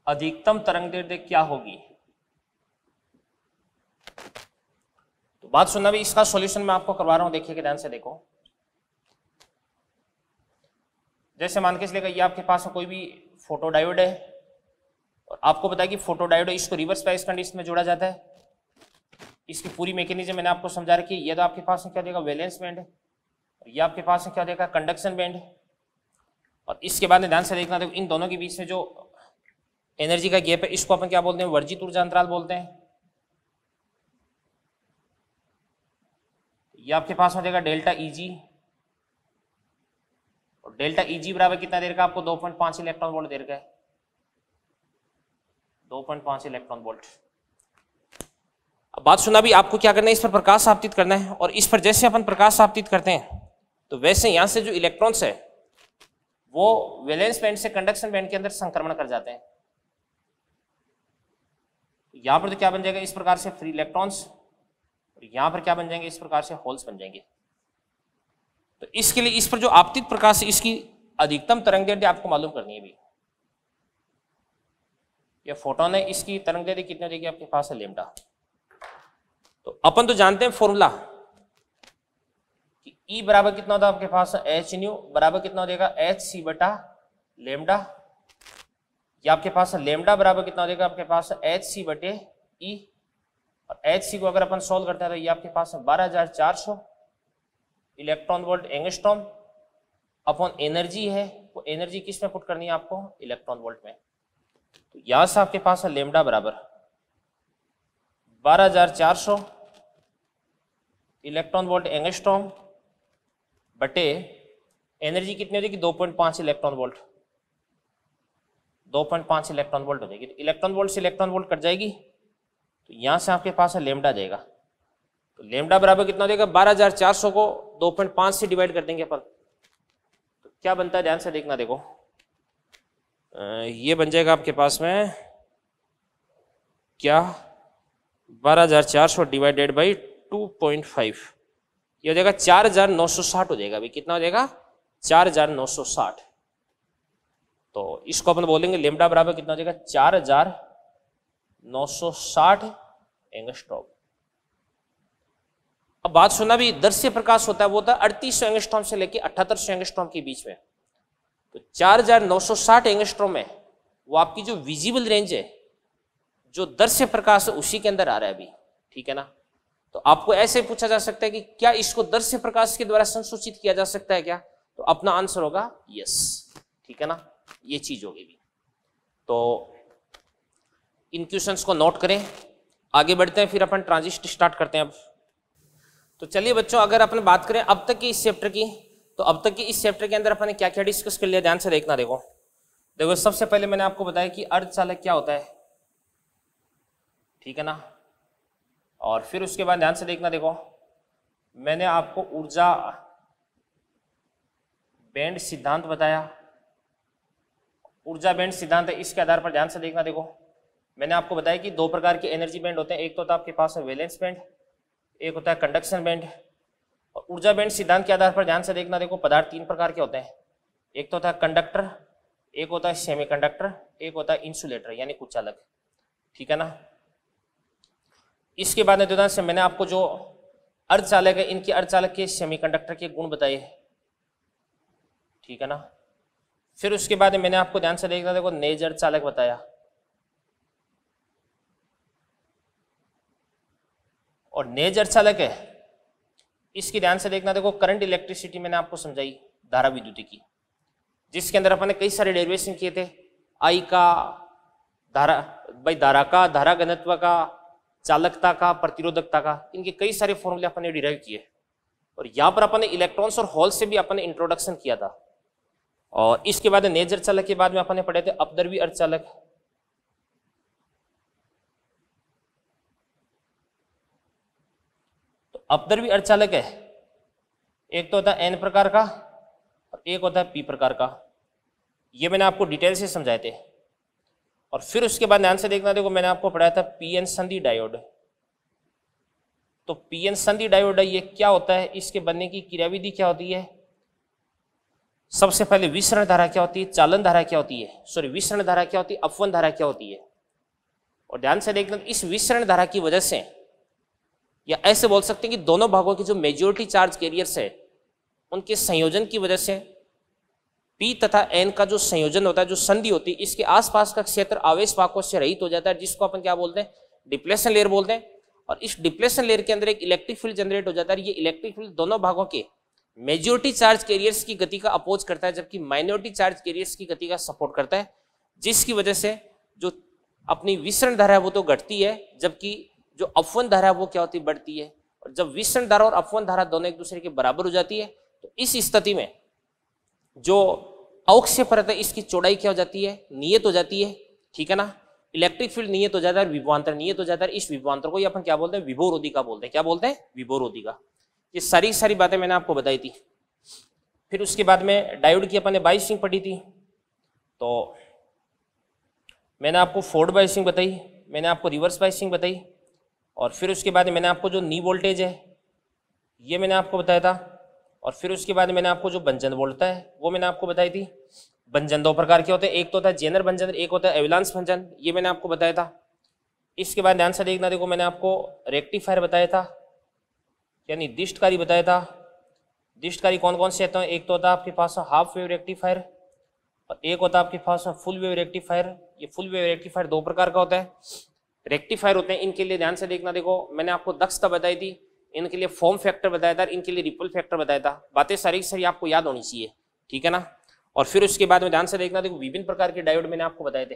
अधिकतम तरंगदैर्ध्य क्या होगी। तो बात सुनना भी, इसका सॉल्यूशन मैं आपको करवा रहा हूं, देखिए ध्यान से देखो। जैसे मान के चलिएगा ये आपके पास कोई भी फोटो डायोड है और आपको पता है कि फोटो डायोड इसको रिवर्स बायस कंडीशन में जोड़ा जाता है। इसकी पूरी मैकेनिज्म मैंने आपको समझा रखी है। ये तो आपके पास क्या देगा, वैलेंस बैंड है, और ये आपके पास क्या देगा, कंडक्शन बैंड है। और इसके बाद में ध्यान से देखना, देखो इन दोनों के बीच में जो एनर्जी का गैप है इसको अपन क्या बोलते हैं, वर्जित ऊर्जा अंतराल बोलते हैं। ये आपके पास हो जाएगा डेल्टा ईजी, और डेल्टा ईजी बराबर कितना देर का, आपको 2.5 इलेक्ट्रॉन वोल्ट देर का है, 2.5 इलेक्ट्रॉन वोल्ट। अब बात सुना भी, आपको क्या करना है, इस पर प्रकाश आपतित करना है, और इस पर जैसे अपन प्रकाश आपतित करते हैं तो वैसे यहां से जो इलेक्ट्रॉन्स है वो वैलेंस बैंड से कंडक्शन बैंड के अंदर संक्रमण कर जाते हैं। यहां पर तो क्या बन जाएगा, इस प्रकार से फ्री इलेक्ट्रॉन्स, और यहां पर क्या बन जाएंगे, इस प्रकार से होल्स बन जाएंगे। तो इसके लिए इस पर जो आपतित प्रकाश है इसकी अधिकतम तरंगदैर्ध्य आपको मालूम करनी है भी। ये फोटोन है, इसकी तरंगदैर्ध्य कितनी देगी, आपके पास है लैम्डा। तो अपन तो जानते हैं फॉर्मूला कि E बराबर कितना होता है आपके पास, एच न्यू बराबर कितना हो जाएगा, एच सी बटा लैम्डा। ये आपके पास लैम्डा बराबर कितना हो जाएगा, आपके पास एच सी बटे ई, और एच सी को अगर अपन सोल्व करते हैं तो ये आपके पास 12,400 electron volt angstrom upon energy है, वो एनर्जी किस में पुट करनी है आपको, इलेक्ट्रॉन वोल्ट में। तो यहां से आपके पास है लैम्डा बराबर 12,400 इलेक्ट्रॉन वोल्ट एंगस्ट्रॉम बटे एनर्जी कितनी हो जाएगी, 2.5 इलेक्ट्रॉन वोल्ट, 2.5 इलेक्ट्रॉन वोल्ट हो जाएगी। तो इलेक्ट्रॉन वोल्ट से इलेक्ट्रॉन वोल्ट कट जाएगी, तो यहां से आपके पास है लैम्डा देगा। तो लैम्डा बराबर कितना हो जाएगा, 12,400 को 2.5 से डिवाइड कर देंगे अपन, तो क्या बनता है, ध्यान से देखना, देखो ये बन जाएगा आपके पास में क्या, 12,400 डिवाइडेड बाई 2.5, ये हो जाएगा 4,960 हो जाएगा भाई। कितना हो जाएगा, 4,960। तो इसको अपन बोलेंगे लैम्डा बराबर कितना हो जाएगा, 4,960 एंगस्ट्रॉम। अब बात सुनना भी, दृश्य प्रकाश होता है वो होता है 3800 एंगस्ट्रॉम से लेके 7800 एंगस्ट्रॉम के बीच में। तो 4,960 एंगस्ट्रॉम में वो आपकी जो विजिबल रेंज है, जो दृश्य प्रकाश है उसी के अंदर आ रहा है अभी, ठीक है ना। तो आपको ऐसे पूछा जा सकता है कि क्या इसको दृश्य प्रकाश के द्वारा संसूचित किया जा सकता है क्या, तो अपना आंसर होगा यस, ठीक है ना, ये चीज होगी भी। तो इन क्वेश्चंस को नोट करें, आगे बढ़ते हैं, फिर अपन ट्रांजिस्ट स्टार्ट करते हैं अब। तो चलिए बच्चों, अगर अपन बात करें अब तक की इस चैप्टर की, तो अब तक की इस चैप्टर के अंदर अपन ने क्या क्या डिस्कस कर लिया, ध्यान से देखना। देखो देखो सबसे पहले मैंने आपको बताया कि अर्धचालक क्या होता है, ठीक है ना। और फिर उसके बाद ध्यान से देखना, देखो मैंने आपको ऊर्जा बैंड सिद्धांत बताया, ऊर्जा बैंड सिद्धांत है, इसके आधार पर ध्यान से देखना। देखो मैंने आपको बताया कि दो प्रकार के एनर्जी बैंड होते हैं, एक तो होता है आपके पास वैलेंस बैंड, एक होता है कंडक्शन बैंड। और ऊर्जा बैंड सिद्धांत के आधार पर ध्यान से देखना, देखो पदार्थ तीन प्रकार के होते हैं, एक तो होता है कंडक्टर, एक होता है सेमीकंडक्टर, एक होता है इंसुलेटर यानी कुचालक, ठीक है ना। इसके बाद में से मैंने आपको जो अर्धचालक है, इनके अर्धचालक के सेमीकंडक्टर के गुण बताए, ठीक है ना। फिर उसके बाद मैंने आपको ध्यान से देखना, देखो नेज अर्धचालक बताया, और नेज अर्धचालक है इसकी ध्यान से देखना, देखो करंट इलेक्ट्रिसिटी मैंने आपको समझाई, धारा विद्युत की, जिसके अंदर अपन ने कई सारे डेरिवेशन किए थे, आई का, धारा भाई धारा का, धारा घनत्व का, चालकता का, प्रतिरोधकता का, इनके कई सारे फॉर्मूले अपन ने डिराइव किए। और यहाँ पर अपन ने इलेक्ट्रॉन्स और होल से भी अपन ने इंट्रोडक्शन किया था। और इसके बाद नेज अर्धचालक के बाद में अपन ने पढ़े थे अपद्रव्य अर्धचालक, अपदर्वी अर्धचालक है, एक तो होता है एन प्रकार का और एक होता है पी प्रकार का। ये मैंने आपको डिटेल से समझाए थे। और फिर उसके बाद ध्यान से देखना, देखो मैंने आपको पढ़ाया था पीएन संधि डायोड। तो पीएन संधि डायोड ये क्या होता है, इसके बनने की क्रियाविधि क्या होती है? सबसे पहले विसरण धारा क्या होती है, चालन धारा क्या होती है, सॉरी विसरण धारा क्या होती है, अपवन धारा क्या होती है। और ध्यान से देखना, इस विसरण धारा की वजह से, या ऐसे बोल सकते हैं कि दोनों भागों की जो मेजॉरिटी चार्ज कैरियर्स है उनके संयोजन की वजह से पी तथा एन का जो संयोजन होता है, जो संधि होती है, इसके आसपास का क्षेत्र आवेश वाहकों से रहित हो जाता है, जिसको अपन क्या बोलते हैं, डिप्लेशन लेयर बोलते हैं। और इस डिप्लेशन लेयर के अंदर एक इलेक्ट्रिक फील्ड जनरेट हो जाता है। ये इलेक्ट्रिक फील्ड दोनों भागों के मेजॉरिटी चार्ज कैरियर्स की गति का अपोज करता है, जबकि माइनॉरिटी चार्ज कैरियर्स की गति का सपोर्ट करता है, जिसकी वजह से जो अपनी विसरण धारा है वो तो घटती है, जबकि जो अपवन धारा है वो क्या होती है, बढ़ती है। और जब विसरण धारा और अपवन धारा दोनों एक दूसरे के बराबर हो जाती है, तो इस स्थिति में जो अवक्षय परत है इसकी चौड़ाई क्या हो जाती है, नियत हो जाती है, ठीक है ना। इलेक्ट्रिक फील्ड नियत हो जाता है, विभवांतर नियत हो जाता है। इस विभवांतर को अपन क्या बोलते हैं, विभवरोधी बोलते हैं। क्या बोलते हैं, विभवरोधी। ये सारी बातें मैंने आपको बताई थी। फिर उसके बाद में डायोड की अपन ने बायसिंग पढ़ी थी। तो मैंने आपको फोर्ड बायसिंग बताई, मैंने आपको रिवर्स बायसिंग बताई, और फिर उसके बाद मैंने आपको जो नी वोल्टेज है ये मैंने आपको बताया था। और फिर उसके बाद मैंने आपको जो भंजन वोल्टता है वो मैंने आपको बताई थी। भंजन दो प्रकार के होते हैं, एक तो होता है जेनर भंजन, एक होता है एविलांस भंजन, ये मैंने आपको बताया था। इसके बाद ध्यान से देखना, देखो मैंने आपको रेक्टिफायर बताया था, यानी दिष्टकारी बताया था। दिष्टकारी कौन कौन से होते हैं, एक तो होता है आपके पास हाफ वेव रेक्टिफायर और एक होता है आपके पास फुल वेव रेक्टिफायर। ये फुल वेव रेक्टिफायर दो प्रकार का होता है। रेक्टिफायर होते हैं, इनके लिए ध्यान से देखना, देखो मैंने आपको दक्षता बताई थी, इनके लिए फॉर्म फैक्टर बताया था, इनके लिए रिपल फैक्टर बताया था। बातें सारी सारी आपको याद होनी चाहिए, ठीक है ना। और फिर उसके बाद में ध्यान से देखना, देखो विभिन्न प्रकार के डायोड मैंने आपको बताए थे।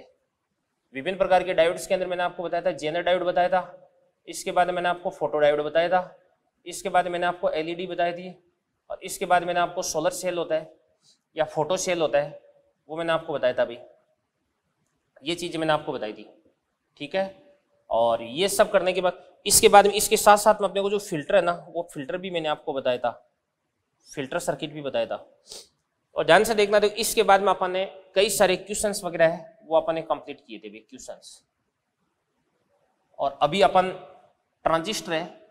विभिन्न प्रकार के डायोड्स के अंदर मैंने आपको बताया था जेनर डायोड बताया था, इसके बाद मैंने आपको फोटो डायोड बताया था, इसके बाद मैंने आपको एलईडी बताई थी, और इसके बाद मैंने आपको सोलर सेल होता है या फोटो सेल होता है वो मैंने आपको बताया था। अभी ये चीज़ें मैंने आपको बताई थी, ठीक है। और ये सब करने के बाद इसके बाद में इसके साथ साथ में अपने को जो फिल्टर है ना, वो फिल्टर भी मैंने आपको बताया था, फिल्टर सर्किट भी बताया था। और ध्यान से देखना, देखो इसके बाद में अपन ने कई सारे क्वेश्चंस वगैरह है वो अपन ने कंप्लीट किए थे भी क्वेश्चंस। और अभी अपन ट्रांजिस्टर है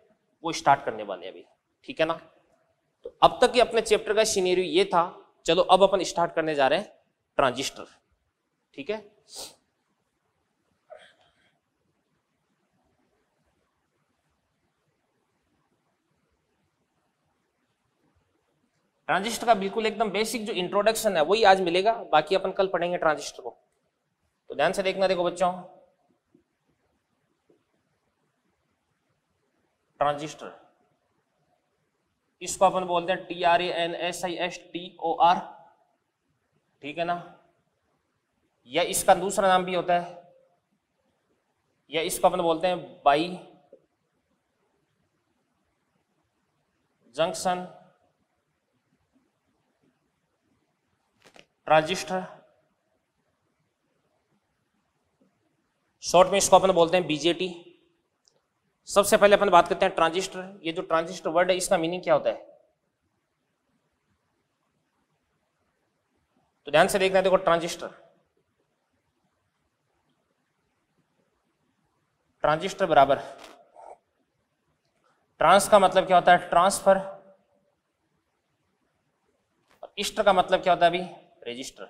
वो स्टार्ट करने वाले हैं अभी, ठीक है ना। तो अब तक के अपने चैप्टर का सिनेरियो ये था। चलो अब अपन स्टार्ट करने जा रहे हैं ट्रांजिस्टर, ठीक है। ट्रांजिस्टर का बिल्कुल एकदम बेसिक जो इंट्रोडक्शन है वही आज मिलेगा, बाकी अपन कल पढ़ेंगे ट्रांजिस्टर को। तो ध्यान से देखना, देखो बच्चों ट्रांजिस्टर इसको अपन बोलते हैं TRANSISTOR, ठीक है ना। या इसका दूसरा नाम भी होता है, या इसको अपन बोलते हैं बाई जंक्शन ट्रांजिस्टर। शॉर्ट में इसको अपन बोलते हैं बीजेटी। सबसे पहले अपन बात करते हैं ट्रांजिस्टर। ये जो ट्रांजिस्टर वर्ड है इसका मीनिंग क्या होता है, तो ध्यान से देखना, देखो ट्रांजिस्टर बराबर ट्रांस का मतलब क्या होता है, ट्रांसफर, और इष्ट का मतलब क्या होता है अभी, रेजिस्टर।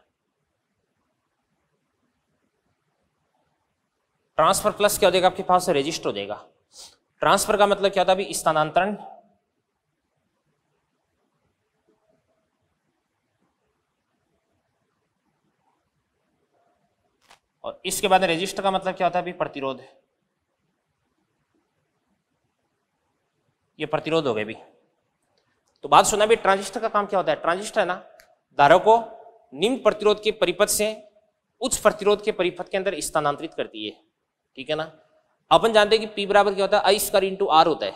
ट्रांसफर प्लस क्या हो जाएगा आपके पास, रेजिस्टर हो जाएगा। ट्रांसफर का मतलब क्या होता है अभी, स्थानांतरण, और इसके बाद रेजिस्टर का मतलब क्या होता है अभी, प्रतिरोध। ये प्रतिरोध हो गए भी। तो बात सुना भी, ट्रांजिस्टर का काम क्या होता है। ट्रांजिस्टर है ना, धारा को निम्न प्रतिरोध के परिपथ से उच्च प्रतिरोध के परिपथ के अंदर स्थानांतरित करती है, ठीक है ना। अपन जानते हैं कि P बराबर क्या होता है, I² इंटू R होता है,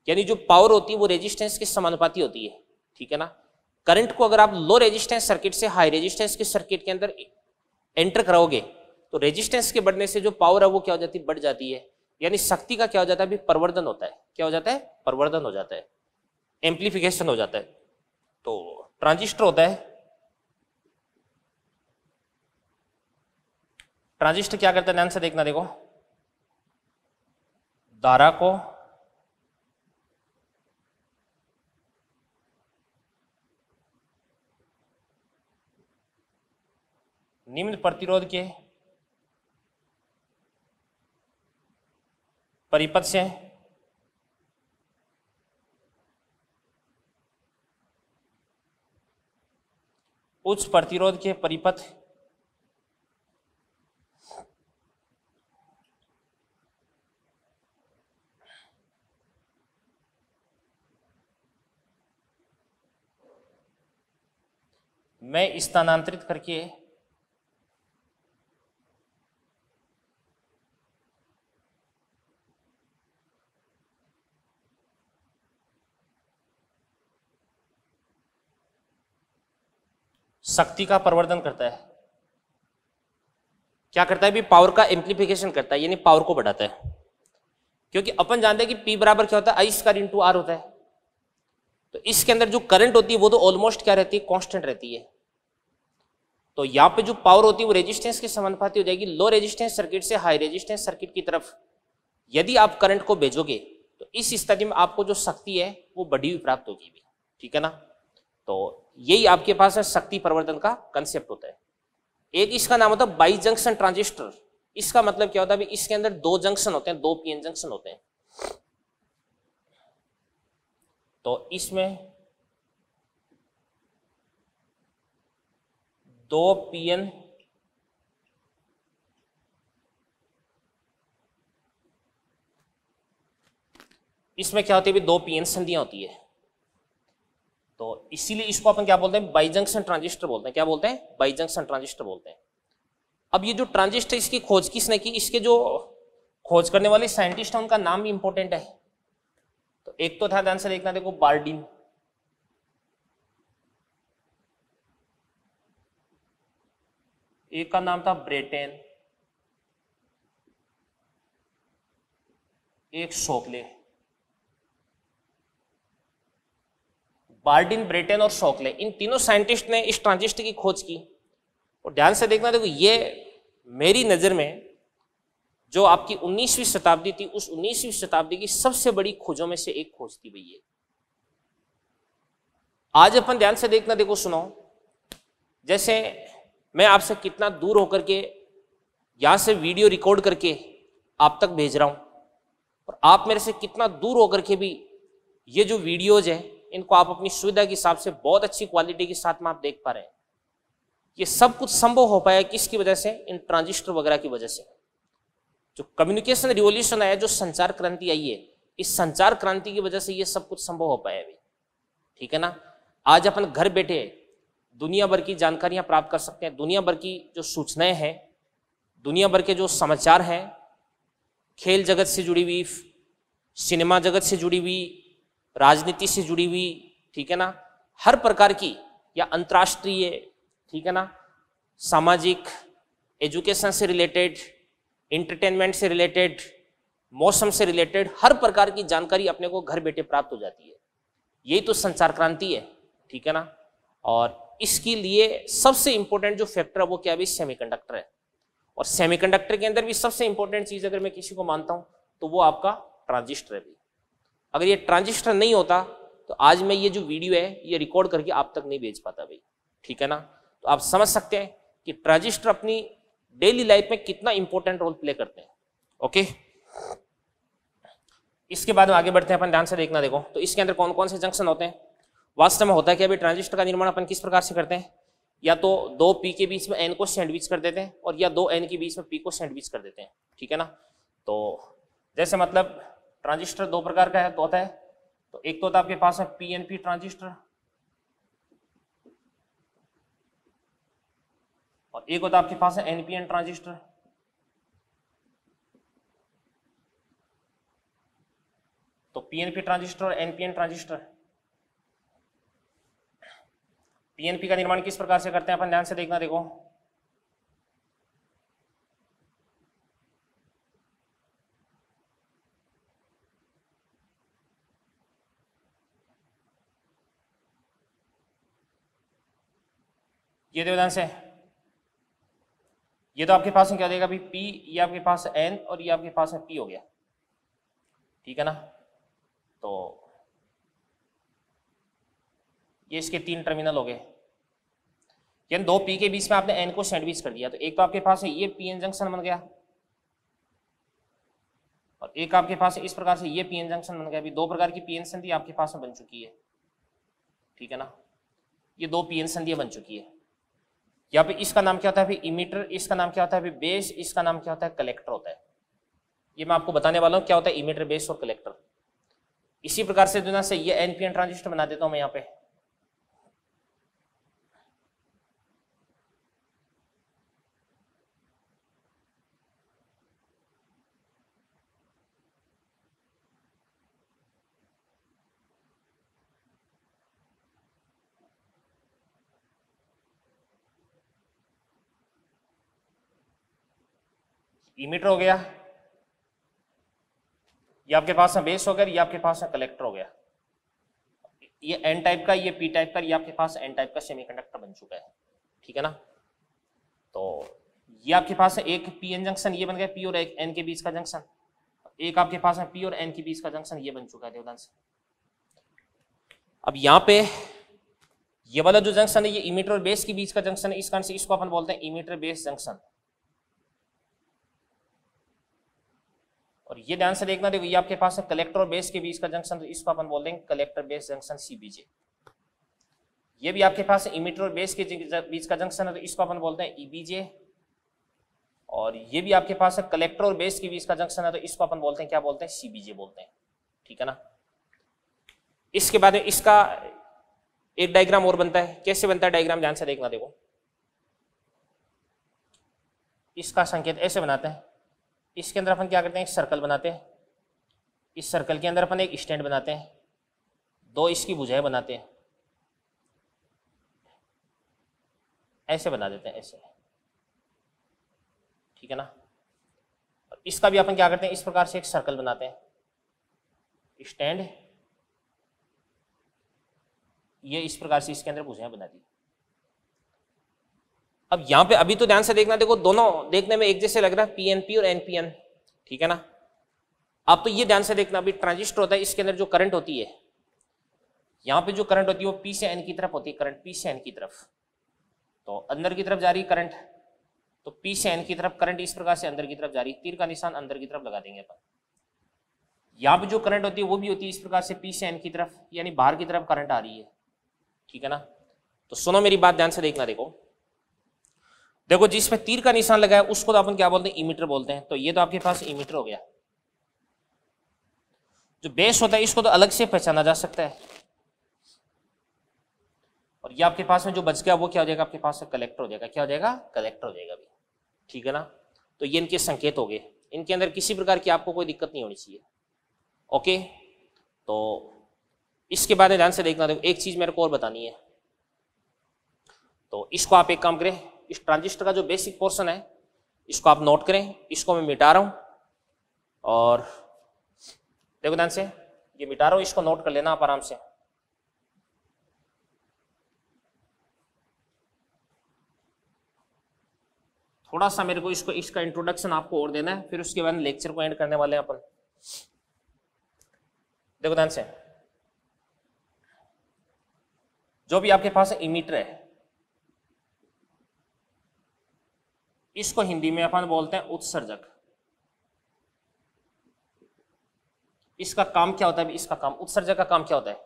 यानी जो पावर होती है वो रेजिस्टेंस के समानुपाती होती है, ठीक है ना। करंट को अगर आप लो रेजिस्टेंस सर्किट से हाई रेजिस्टेंस के सर्किट के अंदर एंटर कराओगे तो रेजिस्टेंस के बढ़ने से जो पावर है वो क्या हो जाती है, बढ़ जाती है। यानी शक्ति का क्या हो जाता है, अभी परिवर्धन होता है। क्या हो जाता है, परिवर्धन हो जाता है, एम्प्लीफिकेशन हो जाता है। तो ट्रांजिस्टर होता है, ट्रांजिस्टर क्या करता है, ध्यान से देखना, देखो धारा को निम्न प्रतिरोध के परिपथ से उच्च प्रतिरोध के परिपथ में स्थानांतरित करके शक्ति का परिवर्धन करता है। क्या करता है, भी पावर का एम्प्लीफिकेशन करता है, यानी पावर को बढ़ाता है। क्योंकि अपन जानते हैं कि P बराबर क्या होता है, आई स्क्वायर इंटू आर होता है। तो इसके अंदर जो करंट होती है वो तो ऑलमोस्ट क्या रहती है, कांस्टेंट रहती है। तो यहाँ पे जो पावर होती है वो रेजिस्टेंस के समानुपाती हो जाएगी। लो रेजिस्टेंस सर्किट से हाई रेजिस्टेंस सर्किट की तरफ यदि आप करंट को भेजोगे तो इस स्थिति में आपको जो शक्ति है वो बढ़ी हुई प्राप्त होगी भी, ठीक है ना। तो यही आपके पास शक्ति परिवर्तन का कंसेप्ट होता है। एक इसका नाम होता है बाई जंक्शन ट्रांजिस्टर। इसका मतलब क्या होता है, इसके अंदर दो जंक्शन होते हैं, दो पीएन जंक्शन होते हैं। तो इसमें दो पीएन इसमें क्या होती है, दो पीएन संधियां होती है। तो इसीलिए इसको अपन क्या बोलते हैं, बाई जंक्शन ट्रांजिस्टर बोलते हैं। क्या बोलते हैं, बाई जंक्शन ट्रांजिस्टर बोलते हैं। अब ये जो ट्रांजिस्टर, इसकी खोज किसने की, इसके जो खोज करने वाले साइंटिस्ट हैं उनका नाम भी इंपॉर्टेंट है। तो एक तो था, ध्यान से देखना, देखो बार्डिन, एक का नाम था ब्रेटेन, एक शोकले। बार्डिन, ब्रेटेन और शोकले, इन तीनों साइंटिस्ट ने इस ट्रांजिस्टर की खोज की। और ध्यान से देखना, देखो ये मेरी नजर में जो आपकी 19वीं शताब्दी थी, उस 19वीं शताब्दी की सबसे बड़ी खोजों में से एक खोज थी भाई ये। आज अपन ध्यान से देखना, देखो सुनो, जैसे मैं आपसे कितना दूर होकर के यहां से वीडियो रिकॉर्ड करके आप तक भेज रहा हूं, और आप मेरे से कितना दूर होकर के भी ये जो वीडियोज है इनको आप अपनी सुविधा के हिसाब से बहुत अच्छी क्वालिटी के साथ में आप देख पा रहे हैं। ये सब कुछ संभव हो पाया किसकी वजह से, इन ट्रांजिस्टर वगैरह की वजह से। जो कम्युनिकेशन रिवॉल्यूशन आया, जो संचार क्रांति आई है, इस संचार क्रांति की वजह से ये सब कुछ संभव हो पाया अभी, ठीक है ना। आज अपन घर बैठे दुनिया भर की जानकारियां प्राप्त कर सकते हैं। दुनिया भर की जो सूचनाएं हैं, दुनिया भर के जो समाचार हैं, खेल जगत से जुड़ी हुई, सिनेमा जगत से जुड़ी हुई, राजनीति से जुड़ी हुई, ठीक है ना, हर प्रकार की, या अंतर्राष्ट्रीय, ठीक है ना, सामाजिक, एजुकेशन से रिलेटेड, एंटरटेनमेंट से रिलेटेड, मौसम से रिलेटेड, हर प्रकार की जानकारी अपने को घर बैठे प्राप्त हो जाती है। यही तो संचार क्रांति है, ठीक है ना। और इसके लिए सबसे इंपॉर्टेंट जो फैक्टर है वो क्या है, सेमीकंडक्टर है। और सेमीकंडक्टर के अंदर भी सबसे इंपॉर्टेंट चीज अगर मैं किसी को मानता हूं तो वो आपका ट्रांजिस्टर है भी। अगर ये ट्रांजिस्टर नहीं होता तो आज मैं ये जो वीडियो है ये रिकॉर्ड करके आप तक नहीं भेज पाता भाई, ठीक है ना। तो आप समझ सकते हैं कि ट्रांजिस्टर अपनी डेली लाइफ में कितना इंपॉर्टेंट रोल प्ले करते हैं। ओके, इसके बाद में आगे बढ़ते हैं अपन, ध्यान से देखना, देखो तो इसके अंदर कौन कौन से जंक्शन होते हैं। वास्तव में होता है कि अभी ट्रांजिस्टर का निर्माण अपन किस प्रकार से करते हैं, या तो दो पी के बीच में एन को सैंडविच कर देते हैं, और या दो एन के बीच में पी को सैंडविच कर देते हैं, ठीक है ना। तो जैसे मतलब ट्रांजिस्टर दो प्रकार का होता है। तो एक तो होता है आपके पास है पीएनपी ट्रांजिस्टर, और एक होता है आपके पास है एनपीएन ट्रांजिस्टर। तो पीएनपी ट्रांजिस्टर और एनपीएन ट्रांजिस्टर, पीएनपी का निर्माण किस प्रकार से करते हैं अपन, ध्यान से देखना, देखो ये देखो ध्यान से, ये तो आपके पास में क्या हो जाएगा अभी P, ये आपके पास N और ये आपके पास में P हो गया, ठीक है ना। तो ये इसके 3 टर्मिनल हो गए, यानी 2 P के बीच में आपने N को सैंडविच कर दिया। तो एक तो आपके पास है ये PN जंक्शन बन गया, और एक आपके पास इस प्रकार से ये PN जंक्शन बन गया। अभी 2 प्रकार की PN संधि आपके पास में बन चुकी है, ठीक है ना। ये 2 PN संधियां बन चुकी है। यहाँ पे इसका नाम क्या होता है अभी इमीटर, इसका नाम क्या होता है अभी बेस, इसका नाम क्या होता है कलेक्टर होता है। ये मैं आपको बताने वाला हूँ क्या होता है इमीटर, बेस और कलेक्टर। इसी प्रकार से दुनिया से ये NPN ट्रांजिस्टर बना देता हूं मैं यहाँ पे। इमीटर हो गया, ये आपके पास में बेस हो गया, ये आपके पास में कलेक्टर हो गया। ये N टाइप का, ये P टाइप का, ये आपके पास N टाइप का सेमीकंडक्टर बन चुका है, ठीक है ना। तो ये आपके पास है एक PN जंक्शन ये बन गया, P और एक N के बीच का जंक्शन। एक आपके पास है P और N के बीच का जंक्शन ये बन चुका है देवदान से। अब यहाँ पे ये वाला जो जंक्शन है ये इमीटर और बेस के बीच का जंक्शन है, इस कारण से इसको अपन बोलते हैं इमीटर बेस जंक्शन। और ये ध्यान से देखना, देखो ये आपके पास है कलेक्टर और बेस के बीच का जंक्शन, तो इसको अपन बोल देंगे कलेक्टर बेस जंक्शन CBJ। ये भी आपके पास है इमीटर और बेस के बीच का जंक्शन है, तो इसको अपन बोलते हैं EBJ। और ये भी आपके पास है कलेक्टर और बेस के बीच का जंक्शन है, तो इसको अपन बोलते हैं क्या बोलते हैं CBJ बोलते हैं, ठीक है ना। इसके बाद में इसका एक डायग्राम और बनता है। कैसे बनता है डायग्राम, ध्यान से देखना, देखो इसका संकेत ऐसे बनाते हैं। इसके अंदर अपन क्या करते हैं, एक सर्कल बनाते हैं, इस सर्कल के अंदर अपन एक स्टैंड बनाते हैं, 2 इसकी भुजाएं बनाते हैं, ऐसे बना देते हैं ऐसे, ठीक है ना। और इसका भी अपन क्या करते हैं, इस प्रकार से एक सर्कल बनाते हैं, स्टैंड, ये इस प्रकार से इसके अंदर भुजाएं बना दी। अब यहाँ पे अभी तो ध्यान से देखना, देखो दोनों देखने में एक जैसे लग रहा है PNP और NPN, ठीक है ना। अब तो ये ध्यान से देखना, अभी ट्रांजिस्टर होता है, इसके अंदर जो करंट होती है, यहाँ पे जो करंट होती है वो P से N की तरफ होती है, करंट P से N की तरफ। तो अंदर की तरफ जा रही करंट, तो P से N की तरफ करंट इस प्रकार से अंदर की तरफ जा रही, तीर का निशान अंदर की तरफ लगा देंगे अपन। यहाँ पे जो करंट होती है वो भी होती है इस प्रकार से P से N की तरफ, यानी बाहर की तरफ करंट आ रही है, ठीक है ना। तो सुनो मेरी बात ध्यान से देखना, देखो देखो जिसमें तीर का निशान लगा है उसको तो अपन क्या बोलते हैं इमीटर बोलते हैं। तो ये तो आपके पास इमीटर हो गया। जो बेस होता है इसको तो अलग से पहचाना जा सकता है, और ये आपके पास में जो बच गया वो क्या हो जाएगा, आपके पास कलेक्टर हो जाएगा। क्या हो जाएगा, कलेक्टर हो जाएगा भी, ठीक है ना। तो ये इनके संकेत हो गए, इनके अंदर किसी प्रकार की आपको कोई दिक्कत नहीं होनी चाहिए, ओके। तो इसके बाद ध्यान से देखना, देखो एक चीज मेरे को और बतानी है। तो इसको आप एक काम करें, इस ट्रांजिस्टर का जो बेसिक पोर्शन है इसको आप नोट करें, इसको मैं मिटा रहा हूं, और देखो ध्यान से ये मिटा रहा हूं, इसको नोट कर लेना आप आराम से। थोड़ा सा मेरे को इसको इसका इंट्रोडक्शन आपको और देना है, फिर उसके बाद लेक्चर को एंड करने वाले हैं अपन। देखो ध्यान से, जो भी आपके पास इमीटर है इसको हिंदी में अपन बोलते हैं उत्सर्जक। इसका काम क्या होता है, इसका काम, उत्सर्जक का काम क्या होता है,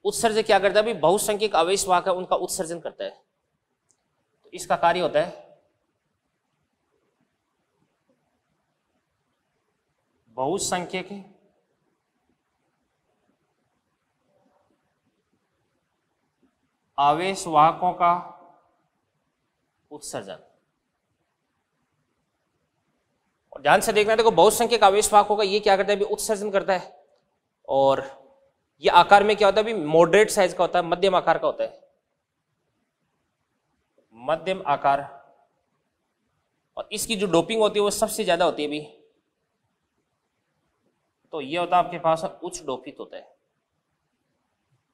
उत्सर्जक क्या करता है अभी, बहुसंख्यक आवेश वाहक है उनका उत्सर्जन करता है। तो इसका कार्य होता है बहुसंख्यक आवेश वाहकों का उत्सर्जन। और ध्यान से देखना, देखो बहुसंख्यक आवेश वाहकों का ये क्या करता है अभी, उत्सर्जन करता है। और ये आकार में क्या होता है अभी, मॉडरेट साइज का होता है, मध्यम आकार का होता है, मध्यम आकार। और इसकी जो डोपिंग होती है वो सबसे ज्यादा होती है अभी। तो ये होता है आपके पास उच्च डोपित होता है।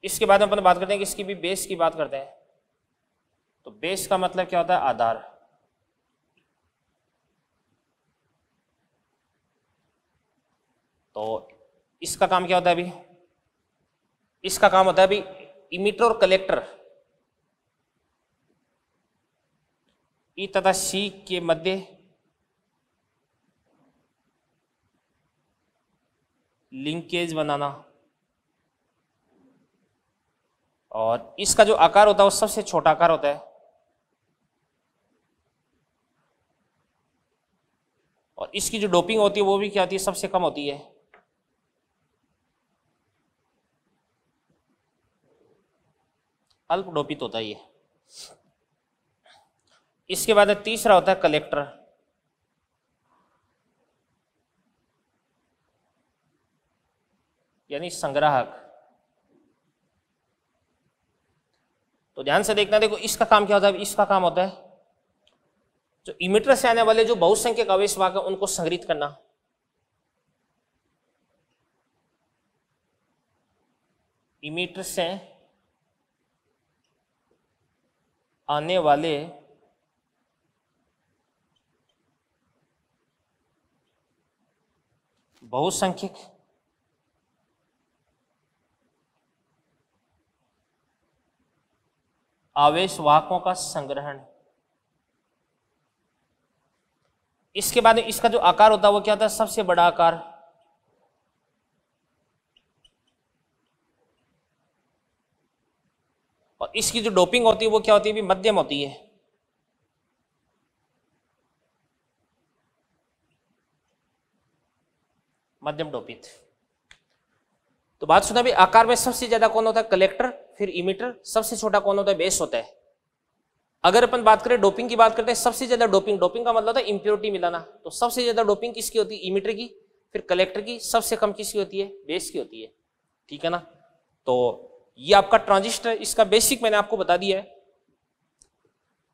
इसके बाद अपन बात करते हैं कि इसकी भी बेस की बात करते हैं। तो बेस का मतलब क्या होता है? आधार। तो इसका काम क्या होता है अभी? इसका काम होता है अभी इमीटर और कलेक्टर ई तथा सी के मध्य लिंकेज बनाना, और इसका जो आकार होता है वो सबसे छोटा आकार होता है, और इसकी जो डोपिंग होती है वो भी क्या होती है? सबसे कम होती है। अल्प डोपित होता है ये। इसके बाद तीसरा होता है कलेक्टर। यानी संग्राहक। तो ध्यान से देखना, देखो इसका काम क्या होता है? इसका काम होता है जो इमीटर से आने वाले जो बहुसंख्यक आवेश वाहक है उनको संग्रहित करना। इमीटर से आने वाले बहुसंख्यक आवेश वाहकों का संग्रहण। इसके बाद इसका जो आकार होता है वो क्या होता है? सबसे बड़ा आकार। और इसकी जो डोपिंग होती है वो क्या होती है? भी मध्यम होती है। मध्यम डोपित। तो बात सुना भी, आकार में सबसे ज्यादा कौन होता है? कलेक्टर, फिर इमीटर, सबसे छोटा कौन होता है? बेस होता है। अगर अपन बात करें डोपिंग की बात करते हैं, सबसे ज्यादा डोपिंग, डोपिंग का मतलब होता है इंप्योरिटी मिलाना, तो सबसे ज्यादा डोपिंग किसकी होती है? इमीटर की, फिर कलेक्टर की, सबसे कम किसकी होती है? बेस की होती है। ठीक है ना? तो ये आपका ट्रांजिस्टर, इसका बेसिक मैंने आपको बता दिया है।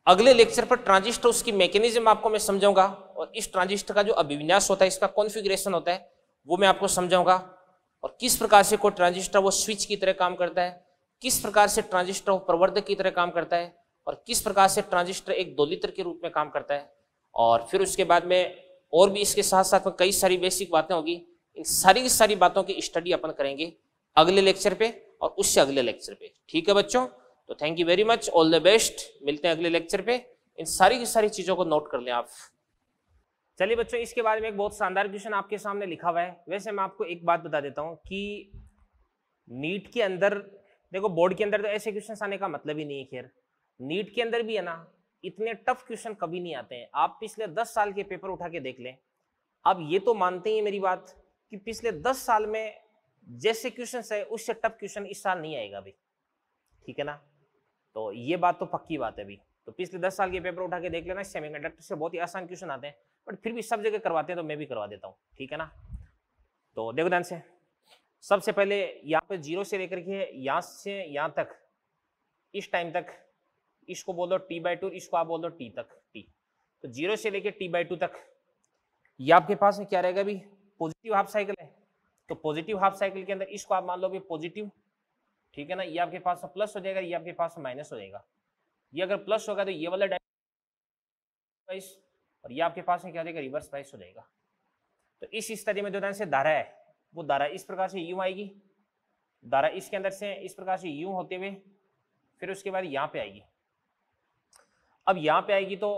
अगले लेक्चर पर ट्रांजिस्टर, उसकी मैकेनिज्म आपको मैं समझाऊंगा, और इस ट्रांजिस्टर का जो अभिविन्यास होता है, इसका कॉन्फ़िगरेशन होता है, वो मैं आपको समझाऊंगा, और किस प्रकार से कोई ट्रांजिस्टर वो स्विच की तरह काम करता है, किस प्रकार से ट्रांजिस्टर वो प्रवर्धक की तरह काम करता है, और किस प्रकार से ट्रांजिस्टर एक दोलित्र के रूप में काम करता है। और फिर उसके बाद में और भी इसके साथ साथ में कई सारी बेसिक बातें होगी। इन सारी की सारी बातों की स्टडी अपन करेंगे अगले लेक्चर पे और उससे अगले लेक्चर पे। ठीक है बच्चों? तो thank you very much, all the best. मिलते हैं अगले लेक्चर पे। इन सारी की सारी चीजों को नोट कर लें आप। चलिए बच्चों, इसके बारे में एक बहुत शानदार क्वेश्चन आपके सामने लिखा हुआ है। वैसे मैं आपको एक बात बता देता हूं कि नीट के अंदर, देखो बोर्ड के अंदर तो ऐसे क्वेश्चन आने का मतलब ही नहीं है। खैर नीट के अंदर भी है ना, इतने टफ क्वेश्चन कभी नहीं आते हैं। आप पिछले 10 साल के पेपर उठा के देख लें, आप ये तो मानते ही मेरी बात कि पिछले 10 साल में जैसे क्वेश्चन है उससे टफ क्वेश्चन इस साल नहीं आएगा अभी। ठीक है ना? तो ये बात तो पक्की बात है अभी। तो पिछले 10 साल के पेपर उठा के देख लेना, सेमीकंडक्टर से बहुत ही आसान क्वेश्चन आते हैं, बट फिर भी सब जगह करवाते हैं तो मैं भी करवा देता हूँ। ठीक है ना? तो देखो ध्यान से, सबसे पहले यहाँ पे 0 से लेकर के यहाँ से यहाँ तक, इस टाइम तक, इसको बोल दो t/2, इसको आप बोल दो t तक, t। तो 0 से लेकर t/2 तक ये आपके पास में क्या रहेगा अभी? पॉजिटिव हाफ साइकिल है। तो पॉजिटिव हाफ साइकिल के अंदर इसको आप मान लो भी पॉजिटिव। ठीक है ना? ये आपके पास प्लस हो जाएगा, ये आपके पास माइनस हो जाएगा। ये अगर प्लस होगा तो ये वाला वाइस, और ये आपके पास में क्या हो जाएगा? रिवर्स वाइस हो जाएगा। तो इस स्थिति में जो ध्यान से धारा है, वो धारा इस प्रकार से यूं आएगी, धारा इसके अंदर से इस प्रकार से यूं होते हुए फिर उसके बाद यहाँ पे आएगी। अब यहाँ पे आएगी तो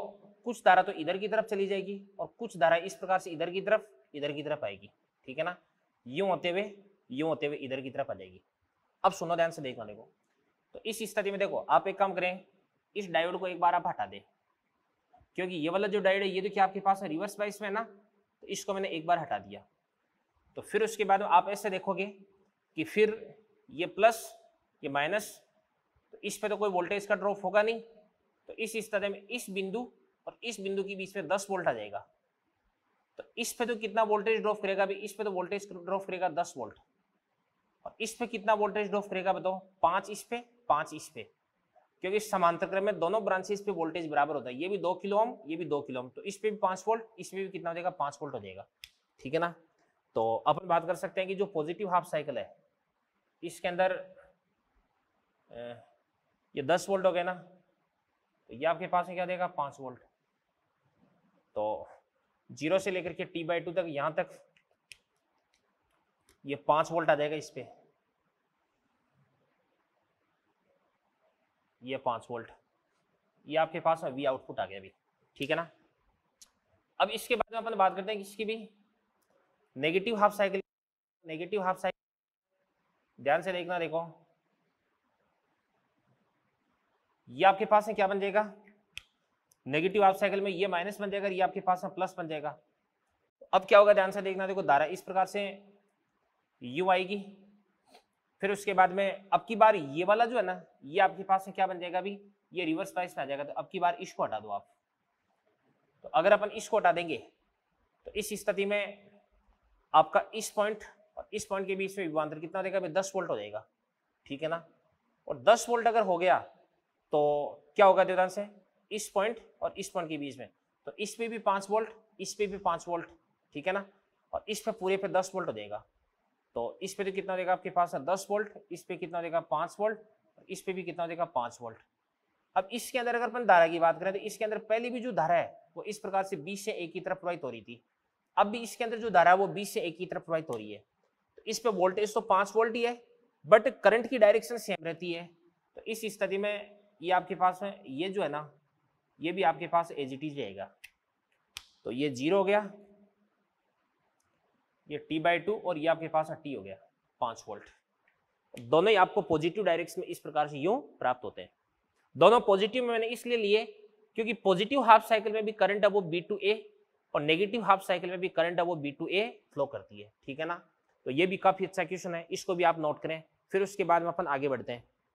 कुछ धारा तो इधर की तरफ चली जाएगी और कुछ धारा इस प्रकार से इधर की तरफ आएगी। ठीक है ना? यूं होते हुए इधर की तरफ आ जाएगी। अब सुनो ध्यान से, देखना देखो। तो इस स्थिति में देखो, आप एक काम करें, इस डायोड को एक बार आप हटा दें, क्योंकि ये वाला जो डायोड है ये तो क्या आपके पास है? रिवर्स बाइस में ना, तो इसको मैंने एक बार हटा दिया। तो फिर उसके बाद आप ऐसे देखोगे कि फिर ये प्लस ये माइनस, तो इस पे तो कोई वोल्टेज का ड्रॉप होगा नहीं। तो इस स्थिति में इस बिंदु और इस बिंदु के बीच में 10 वोल्ट आ जाएगा। तो इस पे तो कितना वोल्टेज ड्रॉप करेगा अभी? इस पे तो वोल्टेज ड्रॉप करेगा 10 वोल्ट। और इस पे कितना वोल्टेज ड्रॉप करेगा बताओ? 5 इस पे, 5 इस पे, क्योंकि समांतर क्रम में दोनों ब्रांचेस पे वोल्टेज बराबर होता है। ये भी 2 किलो ओम, ये भी 2 किलो ओम, तो इस पे भी 5 वोल्ट, इस पे भी कितना हो जाएगा? 5 वोल्ट हो जाएगा। ठीक है ना? तो अपन बात कर सकते हैं कि जो पॉजिटिव हाफ साइकिल है इसके अंदर ये 10 वोल्ट हो गए ना, तो ये आपके पास में क्या देगा 5 वोल्ट। तो 0 से लेकर के T/2 तक यहां तक ये 5 वोल्ट आ जाएगा इस पे, ये 5 वोल्ट, ये आपके पास में V आउटपुट आ गया अभी, ठीक है ना। अब इसके बाद में अपन बात करते हैं किसकी भी, negative half cycle. Negative half cycle ध्यान से देखना, देखो ये आपके पास में क्या बन जाएगा, नेगेटिव हाफ साइकिल में ये माइनस बन जाएगा, ये आपके पास में प्लस बन जाएगा। तो अब क्या होगा ध्यान से देखना, देखो धारा इस प्रकार से यू आएगी, फिर उसके बाद में अब की बार ये वाला जो है ना, ये आपके पास में क्या बन जाएगा अभी, ये रिवर्स बाइस में आ जाएगा। तो अब की बार इसको हटा दो आप। तो अगर अपन इसको हटा देंगे तो इस स्थिति में आपका इस पॉइंट और इस पॉइंट के बीच में विभवांतर कितना देगा, 10 वोल्ट हो जाएगा, ठीक है ना। और 10 वोल्ट अगर हो गया तो क्या होगा ध्यान से, इस पॉइंट और इस पॉइंट के बीच में, तो इस पे भी 5 वोल्ट, इस पे भी 5 वोल्ट, ठीक है ना। और इस पे पूरे पे 10 वोल्ट हो जाएगा। तो इस पे तो कितना देगा आपके पास 10 वोल्ट, इस पे कितना देगा 5 वोल्ट, और इस पे भी कितना देगा 5 वोल्ट। अब इसके अंदर अगर अपन धारा की बात करें तो इसके अंदर पहले भी जो धारा है वो इस प्रकार से 20 से A की तरफ प्रवाहित हो रही थी, अब भी इसके अंदर जो धारा है वो 20 से A की तरफ प्रवाहित हो रही है। तो इस पे वोल्टेज तो 5 वोल्ट ही है, बट करंट की डायरेक्शन सेम रहती है। तो इस स्थिति में ये आपके पास में ये जो है ना, ये भी आपके पास एज इट इज रहेगा। तो ये 0 हो गया, ये T/2, और ये आपके पास T हो गया 5 वोल्ट। दोनों ही आपको पॉजिटिव डायरेक्शन में इस प्रकार से यूं प्राप्त होते हैं। दोनों पॉजिटिव में मैंने इसलिए लिए क्योंकि पॉजिटिव हाफ साइकिल में भी करंट है वो B/A, और नेगेटिव हाफ साइकिल में भी करंट है वो B/A फ्लो करती है, ठीक है ना। तो ये भी काफी अच्छा क्वेश्चन है, इसको भी आप नोट करें। फिर उसके बाद में अपन आगे बढ़ते हैं।